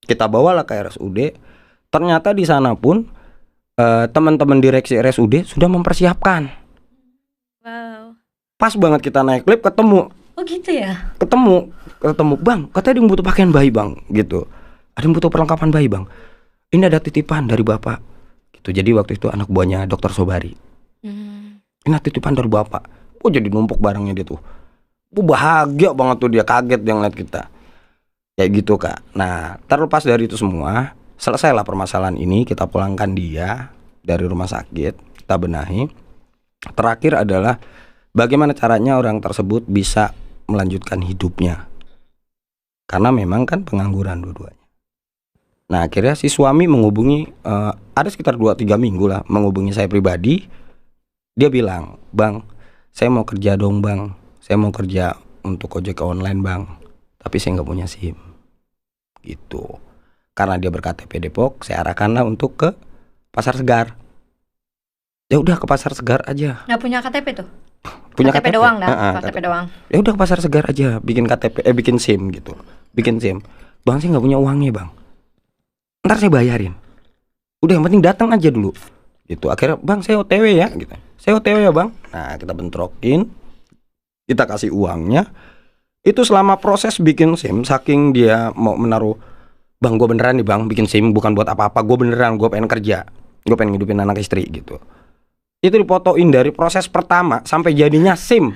kita bawalah ke RSUD. Ternyata di sana pun teman-teman direksi RSUD sudah mempersiapkan. Wow. Pas banget kita naik lift ketemu. Oh gitu ya. Ketemu Bang, katanya ada yang butuh pakaian bayi Bang, gitu. Ada yang butuh perlengkapan bayi Bang. Ini ada titipan dari bapak. Gitu. Jadi waktu itu anak buahnya Dokter Sobari. Ini titipan dari bapak. Oh jadi numpuk barangnya dia tuh. Bahagia banget tuh dia, kaget dia ngeliat kita. Kayak gitu Kak. Nah terlepas dari itu semua, selesailah permasalahan ini. Kita pulangkan dia dari rumah sakit, kita benahi. Terakhir adalah bagaimana caranya orang tersebut bisa melanjutkan hidupnya. Karena memang kan pengangguran dua-duanya. Nah akhirnya si suami menghubungi, ada sekitar 2-3 minggu lah, menghubungi saya pribadi. Dia bilang, Bang, saya mau kerja dong Bang. Saya mau kerja untuk ojek online Bang, tapi saya nggak punya SIM. Gitu. Karena dia berKTP Depok, saya arahkanlah untuk ke Pasar Segar. Ya udah ke Pasar Segar aja. Nggak punya KTP tuh? Punya KTP doang dah, KTP doang. Ya udah ke Pasar Segar aja, bikin KTP, bikin SIM gitu. Bikin SIM. Bang, saya nggak punya uangnya Bang. Ntar saya bayarin. Udah yang penting datang aja dulu. Gitu. Akhirnya Bang saya OTW ya gitu. Saya OTW ya Bang. Nah kita bentrokin, kita kasih uangnya. Itu selama proses bikin SIM, saking dia mau menaruh, Bang gue beneran nih Bang bikin SIM bukan buat apa-apa, gue beneran, gue pengen kerja, gue pengen ngidupin anak istri gitu. Itu dipotoin dari proses pertama sampai jadinya SIM.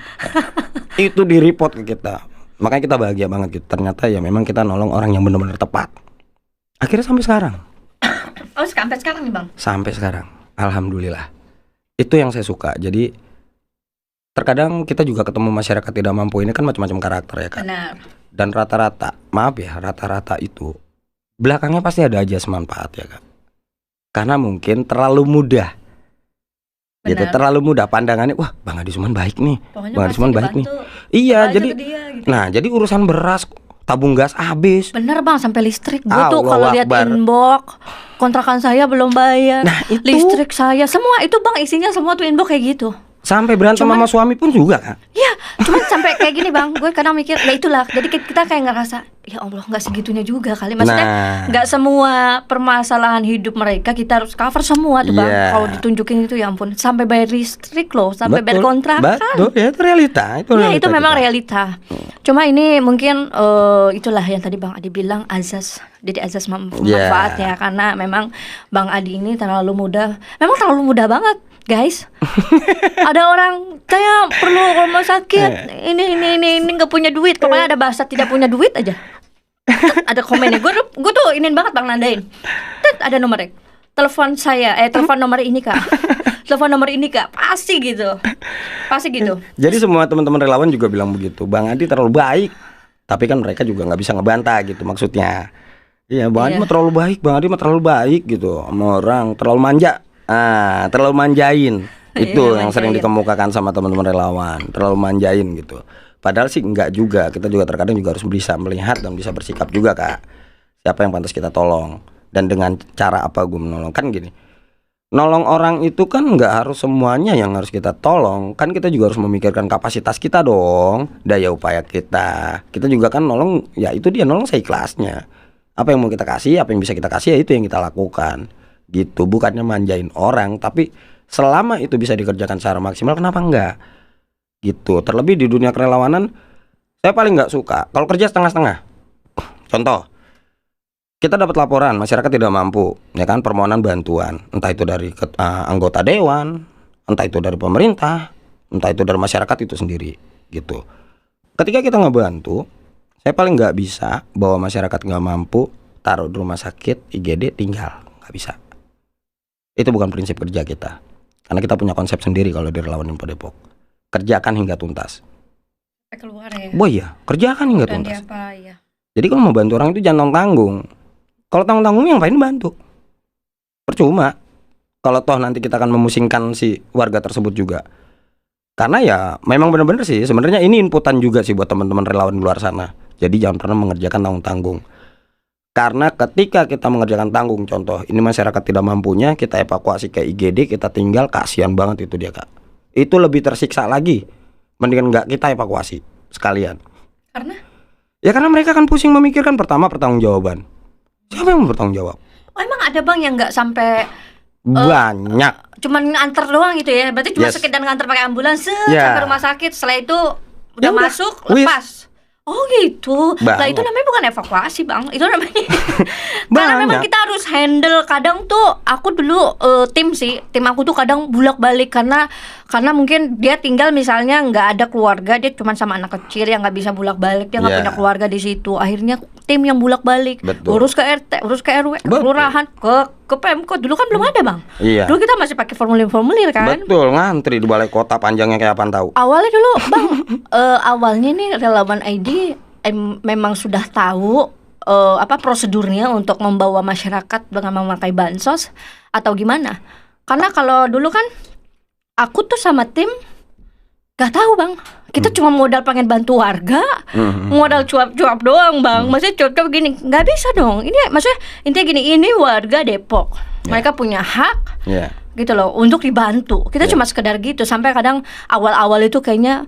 Itu di-report ke kita. Makanya kita bahagia banget gitu. Ternyata ya memang kita nolong orang yang benar-benar tepat. Akhirnya sampai sekarang. Oh sampai sekarang nih Bang? Sampai sekarang, alhamdulillah. Itu yang saya suka. Jadi terkadang kita juga ketemu masyarakat tidak mampu ini kan macam-macam karakter ya kan. Benar. Dan rata-rata, maaf ya, rata-rata itu belakangnya pasti ada aja semanfaat ya Kak. Karena mungkin terlalu mudah. Benar. Gitu, terlalu mudah pandangannya. Wah, Bang Adi Suman baik nih. Pokoknya Bang Adi Suman baik nih. Iya, jadi dia, gitu. Nah, jadi urusan beras, tabung gas habis. Bener Bang, sampai listrik. Gue tuh kalau lihat inbox, kontrakan saya belum bayar. Nah, itu listrik saya, semua itu Bang isinya semua tuh inbox kayak gitu. Sampai berantem sama suami pun juga kan? Iya, cuman sampai kayak gini Bang, gue kadang mikir, ya itulah. Jadi kita kayak ngerasa, ya Allah nggak segitunya juga kali. Maksudnya nggak semua permasalahan hidup mereka kita harus cover semua tuh Bang. Kalau ditunjukin itu ya ampun, sampai bayar listrik loh, sampai bayar kontrakan. Betul, ya itu realita. Itu memang realita. Cuma ini mungkin itulah yang tadi Bang Adi bilang azas. Jadi azas manfaat ya, karena memang Bang Adi ini terlalu muda. Memang terlalu muda banget. Guys, ada orang saya perlu rumah sakit, ini nggak punya duit, pokoknya ada bahasa tidak punya duit aja. Ada komennya, gue tuh inin banget Bang nandain. Ada nomornya, telepon saya, telepon nomor ini Kak, telepon nomor ini Kak, pasti gitu. Jadi semua teman-teman relawan juga bilang begitu, Bang Adi terlalu baik, tapi kan mereka juga nggak bisa ngebantah gitu maksudnya. Iya, Bang Adi mah terlalu baik, Bang Adi mah terlalu baik gitu, sama orang terlalu manja. Terlalu manjain. Itu yang sering dikemukakan sama teman-teman relawan, terlalu manjain gitu. Padahal sih enggak juga. Kita juga terkadang juga harus bisa melihat dan bisa bersikap juga Kak. Siapa yang pantas kita tolong dan dengan cara apa gue menolong. Kan gini, nolong orang itu kan enggak harus semuanya yang harus kita tolong. Kan kita juga harus memikirkan kapasitas kita dong, daya upaya kita. Kita juga kan nolong, ya itu dia nolong seikhlasnya. Apa yang mau kita kasih, apa yang bisa kita kasih, ya itu yang kita lakukan. Gitu, bukannya manjain orang, tapi selama itu bisa dikerjakan secara maksimal, kenapa enggak? Gitu. Terlebih di dunia kerelawanan, saya paling nggak suka kalau kerja setengah-setengah. Contoh, kita dapat laporan masyarakat tidak mampu, ya kan, permohonan bantuan, entah itu dari anggota dewan, entah itu dari pemerintah, entah itu dari masyarakat itu sendiri, gitu. Ketika kita ngebantu, saya paling nggak bisa bawa masyarakat nggak mampu taruh di rumah sakit IGD tinggal, nggak bisa. Itu bukan prinsip kerja kita, karena kita punya konsep sendiri kalau di Relawan Info Depok. Kerjakan hingga tuntas. Keluar ya. Oh iya, kerjakan hingga Dan tuntas. apa ya? Jadi kalau mau bantu orang itu jangan tanggung. Kalau tanggung yang ngapain bantu? Percuma. Kalau toh nanti kita akan memusingkan si warga tersebut juga. Karena ya memang benar-benar sih sebenarnya ini inputan juga sih buat teman-teman relawan di luar sana. Jadi jangan pernah mengerjakan tanggung-tanggung. Karena ketika kita mengerjakan tanggung, contoh ini masyarakat tidak mampunya, kita evakuasi ke IGD, kita tinggal, kasihan banget itu dia, Kak. Itu lebih tersiksa lagi. Mendingan nggak kita evakuasi sekalian. Karena? Ya karena mereka kan pusing memikirkan pertama pertanggungjawaban. Siapa yang mau bertanggung jawab? Oh, emang ada bang yang nggak sampai banyak. cuman nganter doang gitu ya? Berarti cuma sekedar nganter pakai ambulans sampai rumah sakit. Setelah itu udah masuk lepas. Oh gitu. Nah itu namanya bukan evakuasi bang. Itu namanya karena memang kita harus handle. Kadang tuh aku dulu tim aku tuh kadang bolak-balik karena mungkin dia tinggal misalnya nggak ada keluarga, dia cuma sama anak kecil yang nggak bisa bolak-balik, dia nggak punya keluarga di situ. Akhirnya tim yang bolak-balik, urus ke RT, urus ke RW, kelurahan, ke Pemkot. Dulu kan belum ada bang. Dulu kita masih pakai formulir kan. Betul, ngantri di balai kota panjangnya kayak apaan tahu. Awalnya dulu bang, awalnya nih Relawan ID memang sudah tahu prosedurnya untuk membawa masyarakat dengan memakai bansos atau gimana? Karena kalau dulu kan aku tuh sama tim gak tahu bang. Kita cuma modal pengen bantu warga, modal cuap-cuap doang bang. Maksudnya cuap-cuap gini, nggak bisa dong. Ini maksudnya intinya gini, ini warga Depok, mereka punya hak, gitu loh, untuk dibantu. Kita cuma sekedar gitu. Sampai kadang awal-awal itu kayaknya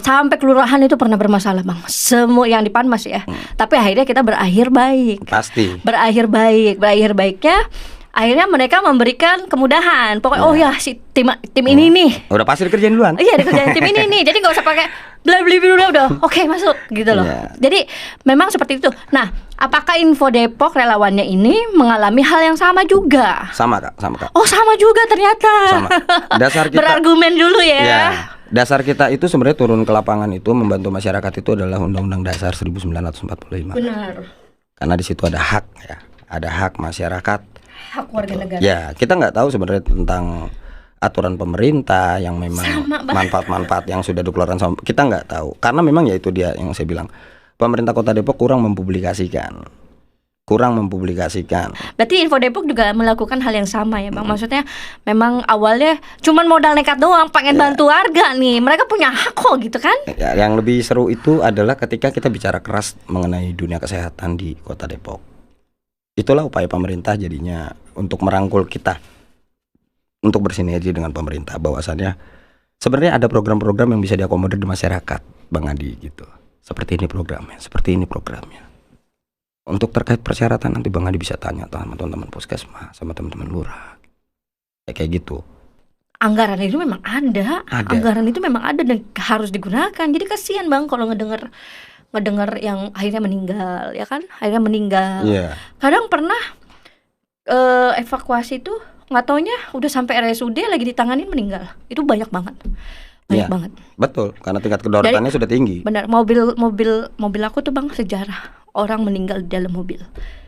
sampai kelurahan itu pernah bermasalah bang. Semua yang di Panmas ya. Tapi akhirnya kita berakhir baik. Pasti. Berakhir baiknya. Akhirnya mereka memberikan kemudahan. Pokoknya oh ya si tim ini nih udah pasti dikerjain duluan. Iya dikerjain tim ini nih. Jadi nggak usah pakai beli udah. Oke, masuk gitu loh. Jadi memang seperti itu. Nah, apakah Info Depok relawannya ini mengalami hal yang sama juga? Sama kak. Oh sama juga ternyata. Sama. Dasar kita berargumen dulu ya. Dasar kita itu sebenarnya turun ke lapangan itu membantu masyarakat itu adalah Undang-Undang Dasar 1945. Benar. Karena di situ ada hak ya, ada hak masyarakat. Hak warga negara. Ya, kita nggak tahu sebenarnya tentang aturan pemerintah yang memang manfaat-manfaat yang sudah dikeluarkan sama kita nggak tahu. Karena memang ya itu dia yang saya bilang. Pemerintah Kota Depok kurang mempublikasikan. Berarti Info Depok juga melakukan hal yang sama ya bang. Maksudnya memang awalnya cuman modal nekat doang, pengen bantu warga nih. Mereka punya hak kok gitu kan. Yang lebih seru itu adalah ketika kita bicara keras mengenai dunia kesehatan di Kota Depok. Itulah upaya pemerintah jadinya untuk merangkul kita untuk bersinergi dengan pemerintah, bahwasannya sebenarnya ada program-program yang bisa diakomodir di masyarakat Bang Adi gitu. Seperti ini programnya. Untuk terkait persyaratan nanti Bang Adi bisa tanya sama teman-teman puskesmas, sama teman-teman lurah. Kayak gitu. Anggaran itu memang ada. Anggaran itu memang ada dan harus digunakan. Jadi kasihan Bang kalau ngedengar yang akhirnya meninggal, ya kan? Kadang pernah evakuasi itu nggak taunya udah sampai RSUD lagi ditanganin meninggal. Itu banyak banget. Banget. Betul, karena tingkat kedaruratannya sudah tinggi. Benar, mobil aku tuh Bang sejarah orang meninggal di dalam mobil.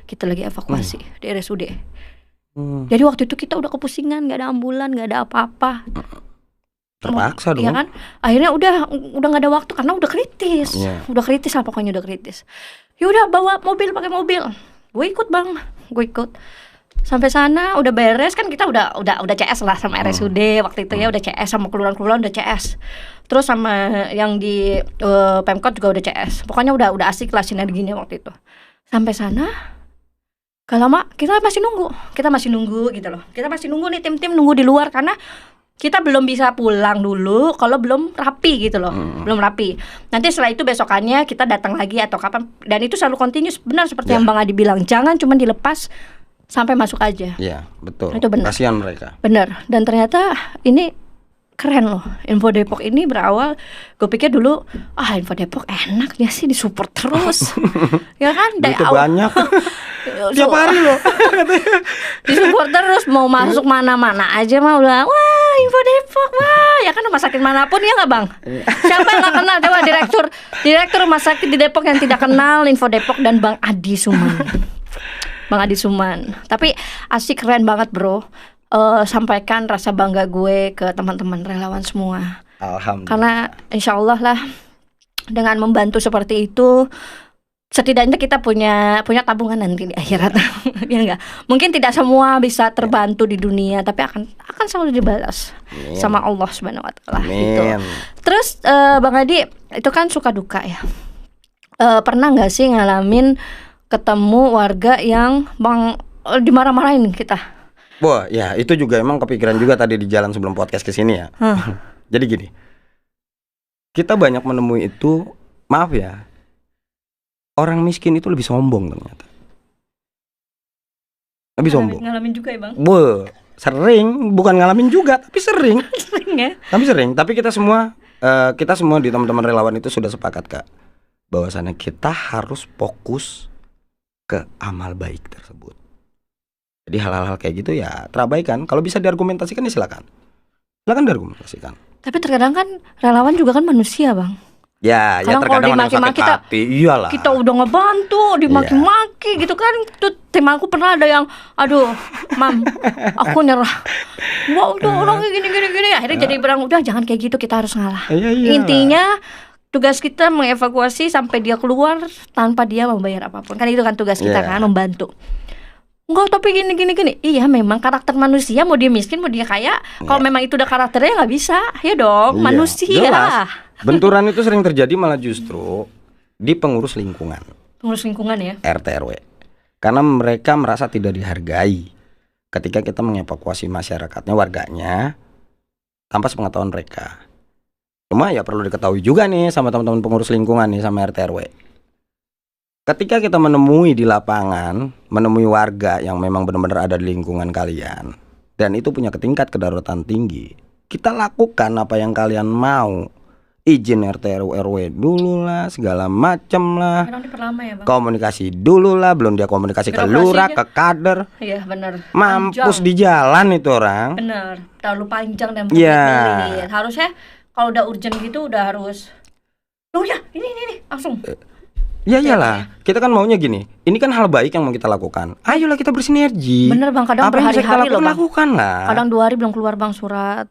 Kita lagi evakuasi di RSUD. Jadi waktu itu kita udah kepusingan, nggak ada ambulan, nggak ada apa-apa. Terpaksa dong. Ya kan? Akhirnya udah nggak ada waktu karena udah kritis. Udah kritis lah pokoknya, udah kritis. Ya udah bawa mobil, pakai mobil. Gue ikut Bang, sampai sana udah beres kan, kita udah CS lah sama RSUD waktu itu ya, udah CS sama kelurahan udah CS. Terus sama yang di Pemkot juga udah CS. Pokoknya udah asik lah sinerginya waktu itu. Sampai sana gak lama kita masih nunggu gitu loh. Kita masih nunggu nih, tim-tim nunggu di luar karena kita belum bisa pulang dulu kalau belum rapi gitu loh. Belum rapi. Nanti setelah itu besokannya kita datang lagi atau kapan, dan itu selalu continuous. Benar seperti yang Bang Adi bilang, jangan cuma dilepas sampai masuk aja. Iya, betul. Itu benar. Kasihan mereka. Benar. Dan ternyata ini keren loh. Info Depok ini berawal, gue pikir dulu Info Depok enak ya sih, disupport terus. Ya kan dari Duitnya banyak. Tiap hari loh. disupport terus, mau masuk mana-mana aja mah udah wah Info Depok, wah ya kan rumah sakit manapun ya nggak bang? Siapa yang nggak kenal? Coba direktur rumah sakit di Depok yang tidak kenal Info Depok dan Bang Adi Suman. Bang Adi Suman. Tapi asik, keren banget bro. Sampaikan rasa bangga gue ke teman-teman relawan semua. Alhamdulillah. Karena insya Allah lah dengan membantu seperti itu, setidaknya kita punya tabungan nanti di akhirat. Ya enggak? Mungkin tidak semua bisa terbantu di dunia, tapi akan selalu dibalas sama Allah Subhanahu wa taala gitu. Terus Bang Adi, itu kan suka duka ya. Pernah enggak sih ngalamin ketemu warga yang dimarah-marahin kita? Wah, ya itu juga emang kepikiran juga tadi di jalan sebelum podcast ke sini ya. Jadi gini, kita banyak menemui itu, maaf ya, orang miskin itu lebih sombong ternyata. Lebih sombong. Ngalamin juga ya bang? Sering, bukan ngalamin juga, tapi sering. Sering ya? Tapi kita semua di teman-teman relawan itu sudah sepakat Kak, bahwasannya kita harus fokus ke amal baik tersebut. Jadi hal-hal kayak gitu ya terabaikan. Kalau bisa diargumentasikan ya silakan diargumentasikan. Tapi terkadang kan relawan juga kan manusia bang. Ya terkadang ada yang sakit hati. Iyalah. Kita udah ngebantu, dimaki-maki gitu kan. Tuh tim aku pernah ada yang, aduh, mam, aku nyerah. Wah udah orangnya gini. Akhirnya jadi berang, udah jangan kayak gitu, kita harus ngalah. Intinya tugas kita mengevakuasi sampai dia keluar tanpa dia membayar apapun. Kan itu kan tugas kita kan, membantu. Enggak, tapi gini. Iya memang karakter manusia, mau dia miskin mau dia kaya, kalau memang itu udah karakternya nggak bisa, ya dong, manusia. Jelas. Benturan itu sering terjadi malah justru di pengurus lingkungan. Pengurus lingkungan ya, RT RW. Karena mereka merasa tidak dihargai ketika kita mengevakuasi masyarakatnya, warganya tanpa sepengetahuan mereka. Cuma ya perlu diketahui juga nih sama teman-teman pengurus lingkungan nih, sama RT RW. Ketika kita menemui di lapangan, menemui warga yang memang benar-benar ada di lingkungan kalian, dan itu punya tingkat kedaruratan tinggi, kita lakukan apa yang kalian mau. Izin RT RW dulu lah, segala macem lah. Ya, komunikasi dulu lah, belum dia komunikasi ke lurah, ke kader. Iya benar. Mampus panjang. Di jalan itu orang. Benar, terlalu panjang dan berbelit-belit. Harusnya kalau udah urgent gitu udah harus. Oh ya, ini langsung. Ya iyalah, kita kan maunya gini. Ini kan hal baik yang mau kita lakukan. Ayolah kita bersinergi. Bener bang, kadang berhari-hari loh bang. Lakukan lah. Kadang 2 hari belum keluar bang surat.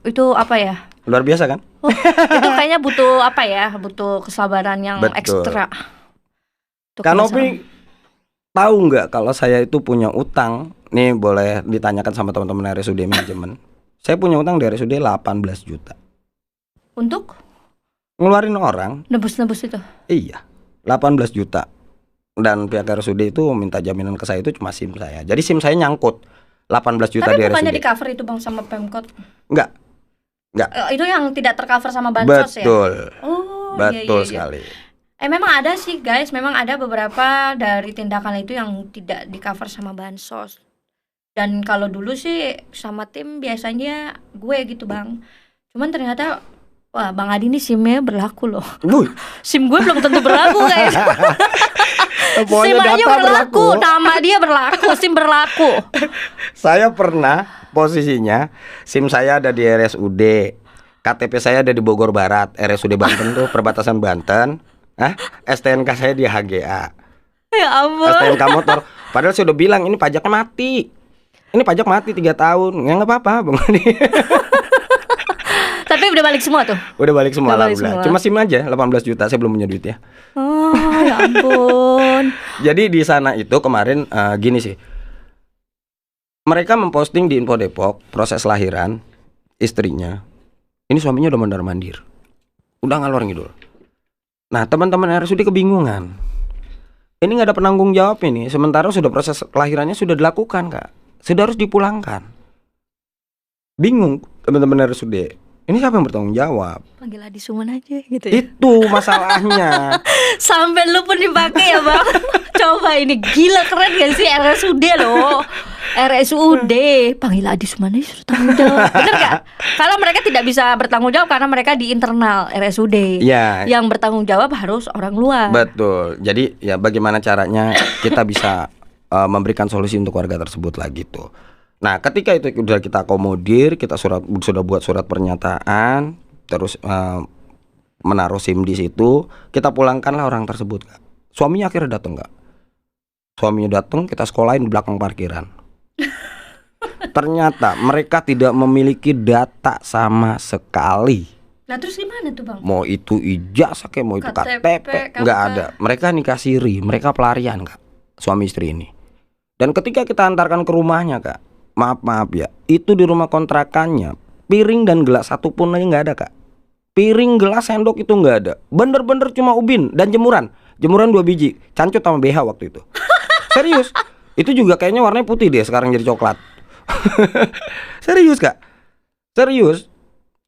Itu apa ya? Luar biasa kan? Itu kayaknya butuh apa ya? Butuh kesabaran yang ekstra. Kanopi tahu nggak kalau saya itu punya utang? Nih boleh ditanyakan sama teman-teman RSUD manajemen. Saya punya utang di RSUD 18 juta. Untuk? Ngeluarin orang. Nebus itu? Iya, 18 juta. Dan pihak RSUD itu minta jaminan ke saya itu cuma SIM saya. Jadi SIM saya nyangkut 18 juta di RSUD. Tapi bukannya di cover itu bang sama Pemkot? Enggak. Itu yang tidak tercover sama bansos ya? Betul. Oh, betul sekali. Memang ada sih guys, memang ada beberapa dari tindakan itu yang tidak di cover sama bansos. Dan kalau dulu sih sama tim biasanya gue gitu bang. Cuman ternyata wah Bang Adi ini SIM-nya berlaku loh. SIM gue belum tentu berlaku guys. SIM aja berlaku, nama dia berlaku, SIM berlaku. Saya pernah posisinya SIM saya ada di RSUD, KTP saya ada di Bogor Barat, RSUD Banten tuh perbatasan Banten. STNK saya di HGA. Ya ampun. STNK motor. Padahal saya udah bilang ini pajaknya mati. Ini pajak mati 3 tahun. Ya nggak apa-apa Bang Adi. Tapi udah balik semua tuh? Udah balik semua alhamdulillah. Cuma SIM aja 18 juta, saya belum punya duit ya. Oh ya ampun. Jadi di sana itu kemarin gini sih. Mereka memposting di Info Depok proses lahiran istrinya. Ini suaminya udah mondar-mandir. Udah ngalor ngidul. Nah teman-teman RSUD kebingungan. Ini gak ada penanggung jawab ini. Sementara sudah proses lahirannya sudah dilakukan Kak. Sudah harus dipulangkan. Bingung teman-teman RSUD. Ini siapa yang bertanggung jawab? Panggil Adi Suman aja gitu ya. Itu masalahnya. Sampai lu pun dipakai ya bang. Coba ini gila, keren gak sih RSUD loh. RSUD, panggil Adi Sumana suruh tanggung jawab. Bener gak? Karena mereka tidak bisa bertanggung jawab karena mereka di internal RSUD. Ya. Yang bertanggung jawab harus orang luar. Betul. Jadi ya bagaimana caranya kita bisa memberikan solusi untuk warga tersebut lah gitu. Nah, ketika itu udah kita akomodir, kita sudah buat surat pernyataan, terus menaruh SIM di situ, kita pulangkanlah orang tersebut, Kak. Suaminya akhirnya datang, Kak. Suaminya datang, kita sekolahin di belakang parkiran. Ternyata mereka tidak memiliki data sama sekali. Nah terus gimana tuh, Bang? Mau itu ijazah kayak mau itu KTP, nggak ada. Mereka nikah siri, mereka pelarian, Kak. Suami istri ini. Dan ketika kita antarkan ke rumahnya, Kak, maaf ya, itu di rumah kontrakannya piring dan gelas satu pun aja nggak ada, Kak. Piring, gelas, sendok itu nggak ada. Bener-bener cuma ubin dan jemuran 2 biji, cancut sama BH waktu itu. Serius. Itu juga kayaknya warnanya putih deh, sekarang jadi coklat. Serius, Kak. Serius.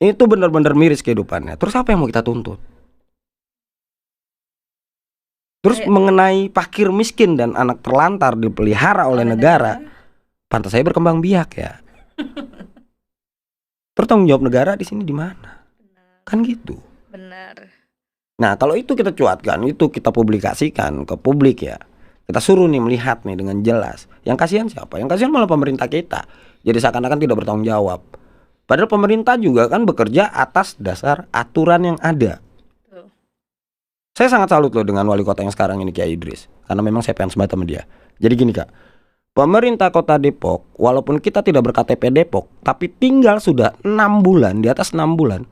Itu bener-bener miris kehidupannya. Terus apa yang mau kita tuntut? Terus mengenai fakir miskin dan anak terlantar dipelihara oleh negara, pantas saya berkembang biak ya. Terus tanggung jawab negara di sini di mana? Kan gitu. Benar. Nah, kalau itu kita cuatkan, itu kita publikasikan ke publik ya. Kita suruh nih melihat nih dengan jelas. Yang kasihan siapa? Yang kasihan malah pemerintah kita. Jadi seakan-akan tidak bertanggung jawab. Padahal pemerintah juga kan bekerja atas dasar aturan yang ada. Saya sangat salut loh dengan wali kota yang sekarang ini, Kiai Idris. Karena memang saya fans banget sama dia. Jadi gini, Kak. Pemerintah kota Depok, walaupun kita tidak berKTP Depok, tapi tinggal sudah 6 bulan, di atas 6 bulan,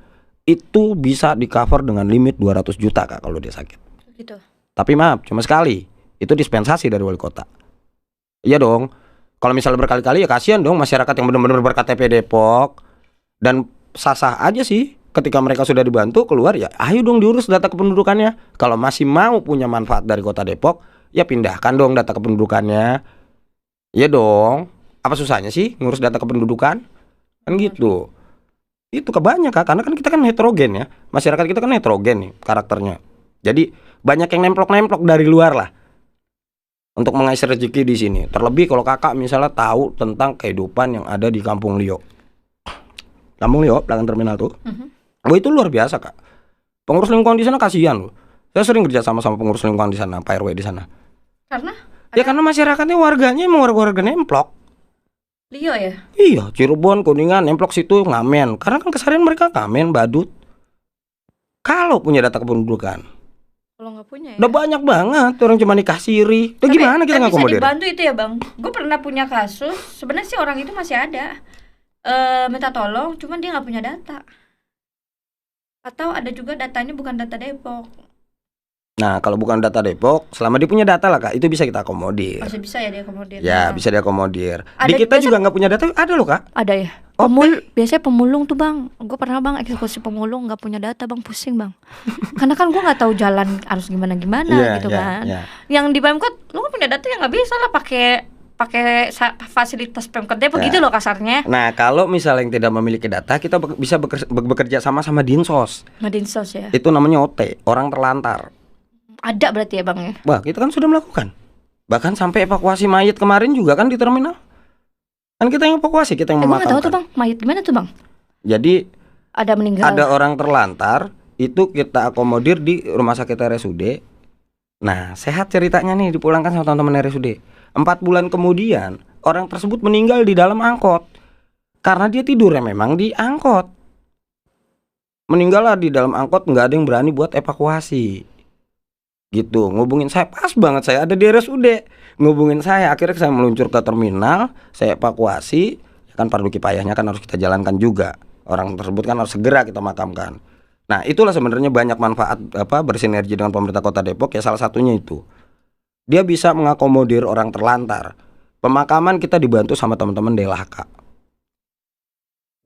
itu bisa di cover dengan limit 200 juta, Kak, kalau dia sakit. Gitu. Tapi maaf, cuma sekali. Itu dispensasi dari wali kota. Iya dong. Kalau misalnya berkali-kali ya kasihan dong masyarakat yang benar-benar berKTP Depok. Dan sah-sah aja sih ketika mereka sudah dibantu keluar ya ayo dong diurus data kependudukannya. Kalau masih mau punya manfaat dari kota Depok, ya pindahkan dong data kependudukannya. Iya dong. Apa susahnya sih ngurus data kependudukan? Kan gitu. Itu kebanyakan, Kak, karena kan kita kan heterogen ya. Masyarakat kita kan heterogen nih karakternya. Jadi banyak yang nemplok-nemplok dari luar lah untuk mengais rezeki di sini. Terlebih kalau Kakak misalnya tahu tentang kehidupan yang ada di Kampung Lio. Kampung Lio, belakang terminal tuh. Oh, itu luar biasa, Kak. Pengurus lingkungan di sana kasihan loh. Saya sering kerja sama pengurus lingkungan di sana, Pak RW di sana. Karena? Ya karena masyarakatnya warganya emang warga-warga nemplok. Lio ya? Iya, Cirebon, Kuningan, nemplok situ ngamen. Karena kan keseharian mereka ngamen, badut. Kalau punya data kependudukan, kalau nggak punya ya? udah banyak banget orang cuma nikah siri. Udah gimana kita ngakomodir? Bisa dibantu itu ya, Bang. Gue pernah punya kasus. Sebenarnya sih orang itu masih ada. Minta tolong, cuman dia nggak punya data. Atau ada juga datanya bukan data Depok. Nah, kalau bukan data Depok, selama dia punya data lah, Kak, itu bisa kita akomodir. Masih bisa ya dia akomodir. Ya, bisa diakomodir. Ada Di kita biasa- juga nggak punya data, ada loh, Kak. Ada ya? Biasanya pemulung tuh, Bang. Gue pernah, Bang, eksekusi pemulung nggak punya data, Bang, pusing, Bang. Karena kan gue nggak tahu jalan harus gimana gitu kan. Yang di Pemkot lu kan punya data ya nggak bisa lah pakai fasilitas Pemkot Depok gitu loh kasarnya. Nah, kalau misalnya yang tidak memiliki data, kita bisa bekerja sama Dinsos. Madinsos ya. Itu namanya OT, orang terlantar. Ada berarti ya, Bang ya. Wah, kita kan sudah melakukan. Bahkan sampai evakuasi mayat kemarin juga kan di terminal. Kan kita yang evakuasi, kita yang Gue nggak tahu memakamkan. tuh, Bang, mayat gimana tuh, Bang? Jadi Ada meninggal. ada orang terlantar, itu kita akomodir di rumah sakit RSUD. Nah, sehat ceritanya nih, dipulangkan sama teman-teman RSUD. 4 bulan kemudian orang tersebut meninggal di dalam angkot karena dia tidurnya memang di angkot. Meninggal lah di dalam angkot, nggak ada yang berani buat evakuasi. Gitu, ngubungin saya, pas banget saya ada di RSUD. Ngubungin saya, akhirnya saya meluncur ke terminal, saya evakuasi. Kan fardu kifayahnya kan harus kita jalankan juga. Orang tersebut kan harus segera kita makamkan. Nah, itulah sebenarnya banyak manfaat bersinergi dengan pemerintah Kota Depok ya, salah satunya itu. Dia bisa mengakomodir orang terlantar. Pemakaman kita dibantu sama teman-teman DLHK.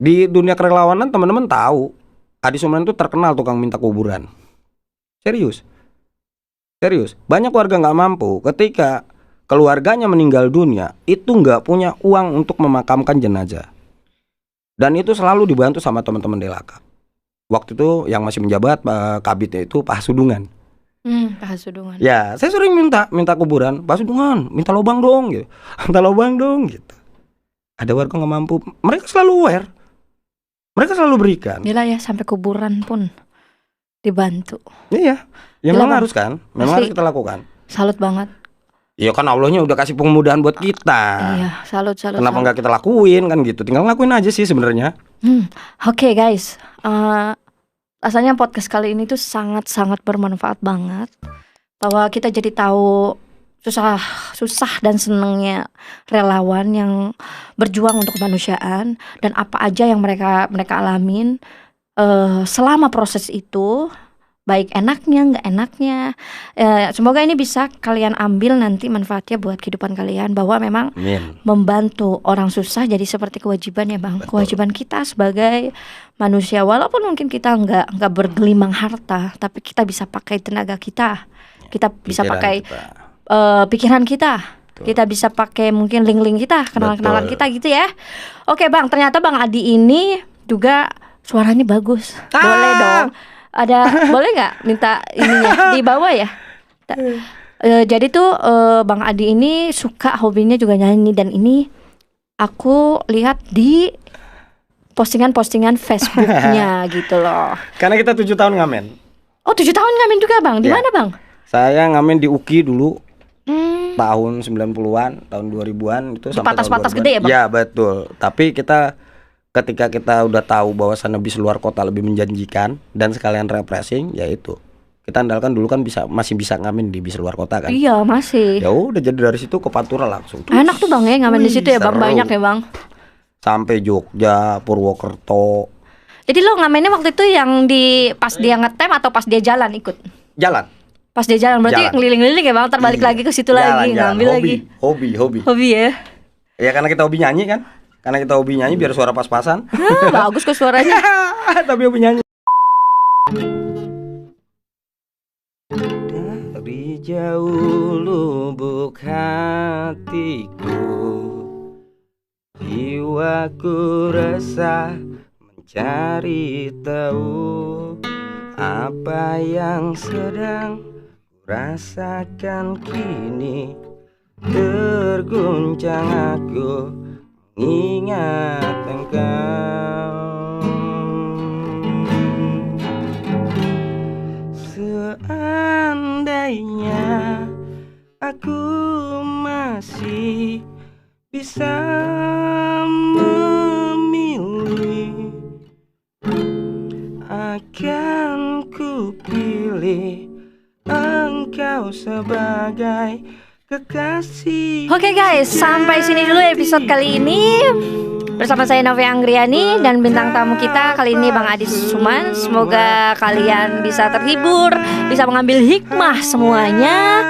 Di dunia kerelawanan teman-teman tahu, Adi Sumana itu terkenal tukang minta kuburan. Serius. Banyak warga nggak mampu ketika keluarganya meninggal dunia, itu nggak punya uang untuk memakamkan jenazah. Dan itu selalu dibantu sama teman-teman DLHK. Waktu itu yang masih menjabat kabitnya itu Pak Hasudungan. Pak Hasudungan. Ya, saya sering minta kuburan, Pak Hasudungan, minta lubang dong gitu. Minta lubang dong gitu. ada warga nggak mampu, mereka selalu aware, mereka selalu berikan. Gila ya, sampai kuburan pun dibantu. Iya, ya Gila, memang Bang. harus kan, memang Asli. harus kita lakukan. Salut banget. Ya kan Allahnya udah kasih kemudahan buat kita. Iya, salut. Kenapa nggak kita lakuin kan gitu? Tinggal ngelakuin aja sih sebenarnya. Oke, guys, rasanya podcast kali ini tuh sangat bermanfaat banget. Bahwa kita jadi tahu susah dan senengnya relawan yang berjuang untuk kemanusiaan dan apa aja yang mereka alamin selama proses itu, baik enaknya nggak enaknya. Semoga ini bisa kalian ambil nanti manfaatnya buat kehidupan kalian, bahwa memang Amin. membantu orang susah jadi seperti kewajiban ya Bang. Betul. Kewajiban kita sebagai manusia, walaupun mungkin kita nggak bergelimang harta, tapi kita bisa pakai tenaga kita bisa Pikiran pakai kita. pikiran kita. Betul. Kita bisa pakai mungkin link-link kita, kenalan-kenalan Betul. kita gitu ya. Oke Bang, ternyata Bang Adi ini juga suaranya bagus. Boleh dong. Boleh nggak minta ininya di bawah ya? Jadi tuh Bang Adi ini suka, hobinya juga nyanyi, dan ini aku lihat di postingan Facebooknya gitu loh. Karena kita 7 tahun ngamen. Oh 7 tahun ngamen juga Bang, di Ya. mana Bang? Saya ngamen di UKI dulu tahun 90-an, tahun 2000-an itu Di sampai patas-patas tahun 2000-an. gede ya, Bang? Ya betul. Tapi ketika kita udah tahu bahwa sana bis luar kota lebih menjanjikan dan sekalian refreshing, yaitu kita andalkan dulu kan masih bisa ngamen di bis luar kota kan. Iya masih. Ya udah, jadi dari situ ke Pantura langsung. Enak tuh Bang ya ngamen di Wih, situ ya Bang, seru. banyak ya Bang. Sampai Jogja, Purwokerto, Jadi lo ngamennya waktu itu yang pas dia ngetem atau pas dia jalan ikut? jalan. Pas dia jalan berarti Jalan. ngeliling-ngeliling ya Bang, terbalik Iya. lagi ke situ Jalan, lagi, jalan. ngambil lagi. Hobi. Hobi ya. Ya karena kita hobi nyanyi kan. Karena kita hobi nyanyi biar suara pas-pasan. Bagus kok suaranya. Tapi hobi nyanyi. Dari jauh lubuk hatiku, jiwaku resah mencari tahu apa yang sedang kurasakan kini. Terguncang aku mengingat engkau. Seandainya aku masih bisa memilih, akan ku pilih engkau sebagai kekasih. Oke guys, sampai sini dulu episode kali ini. Bersama saya Novi Anggriani dan bintang tamu kita kali ini Bang Adi Suman. Semoga kalian bisa terhibur, bisa mengambil hikmah semuanya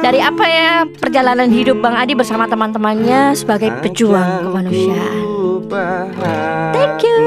dari apa ya perjalanan hidup Bang Adi bersama teman-temannya sebagai pejuang kemanusiaan. Thank you.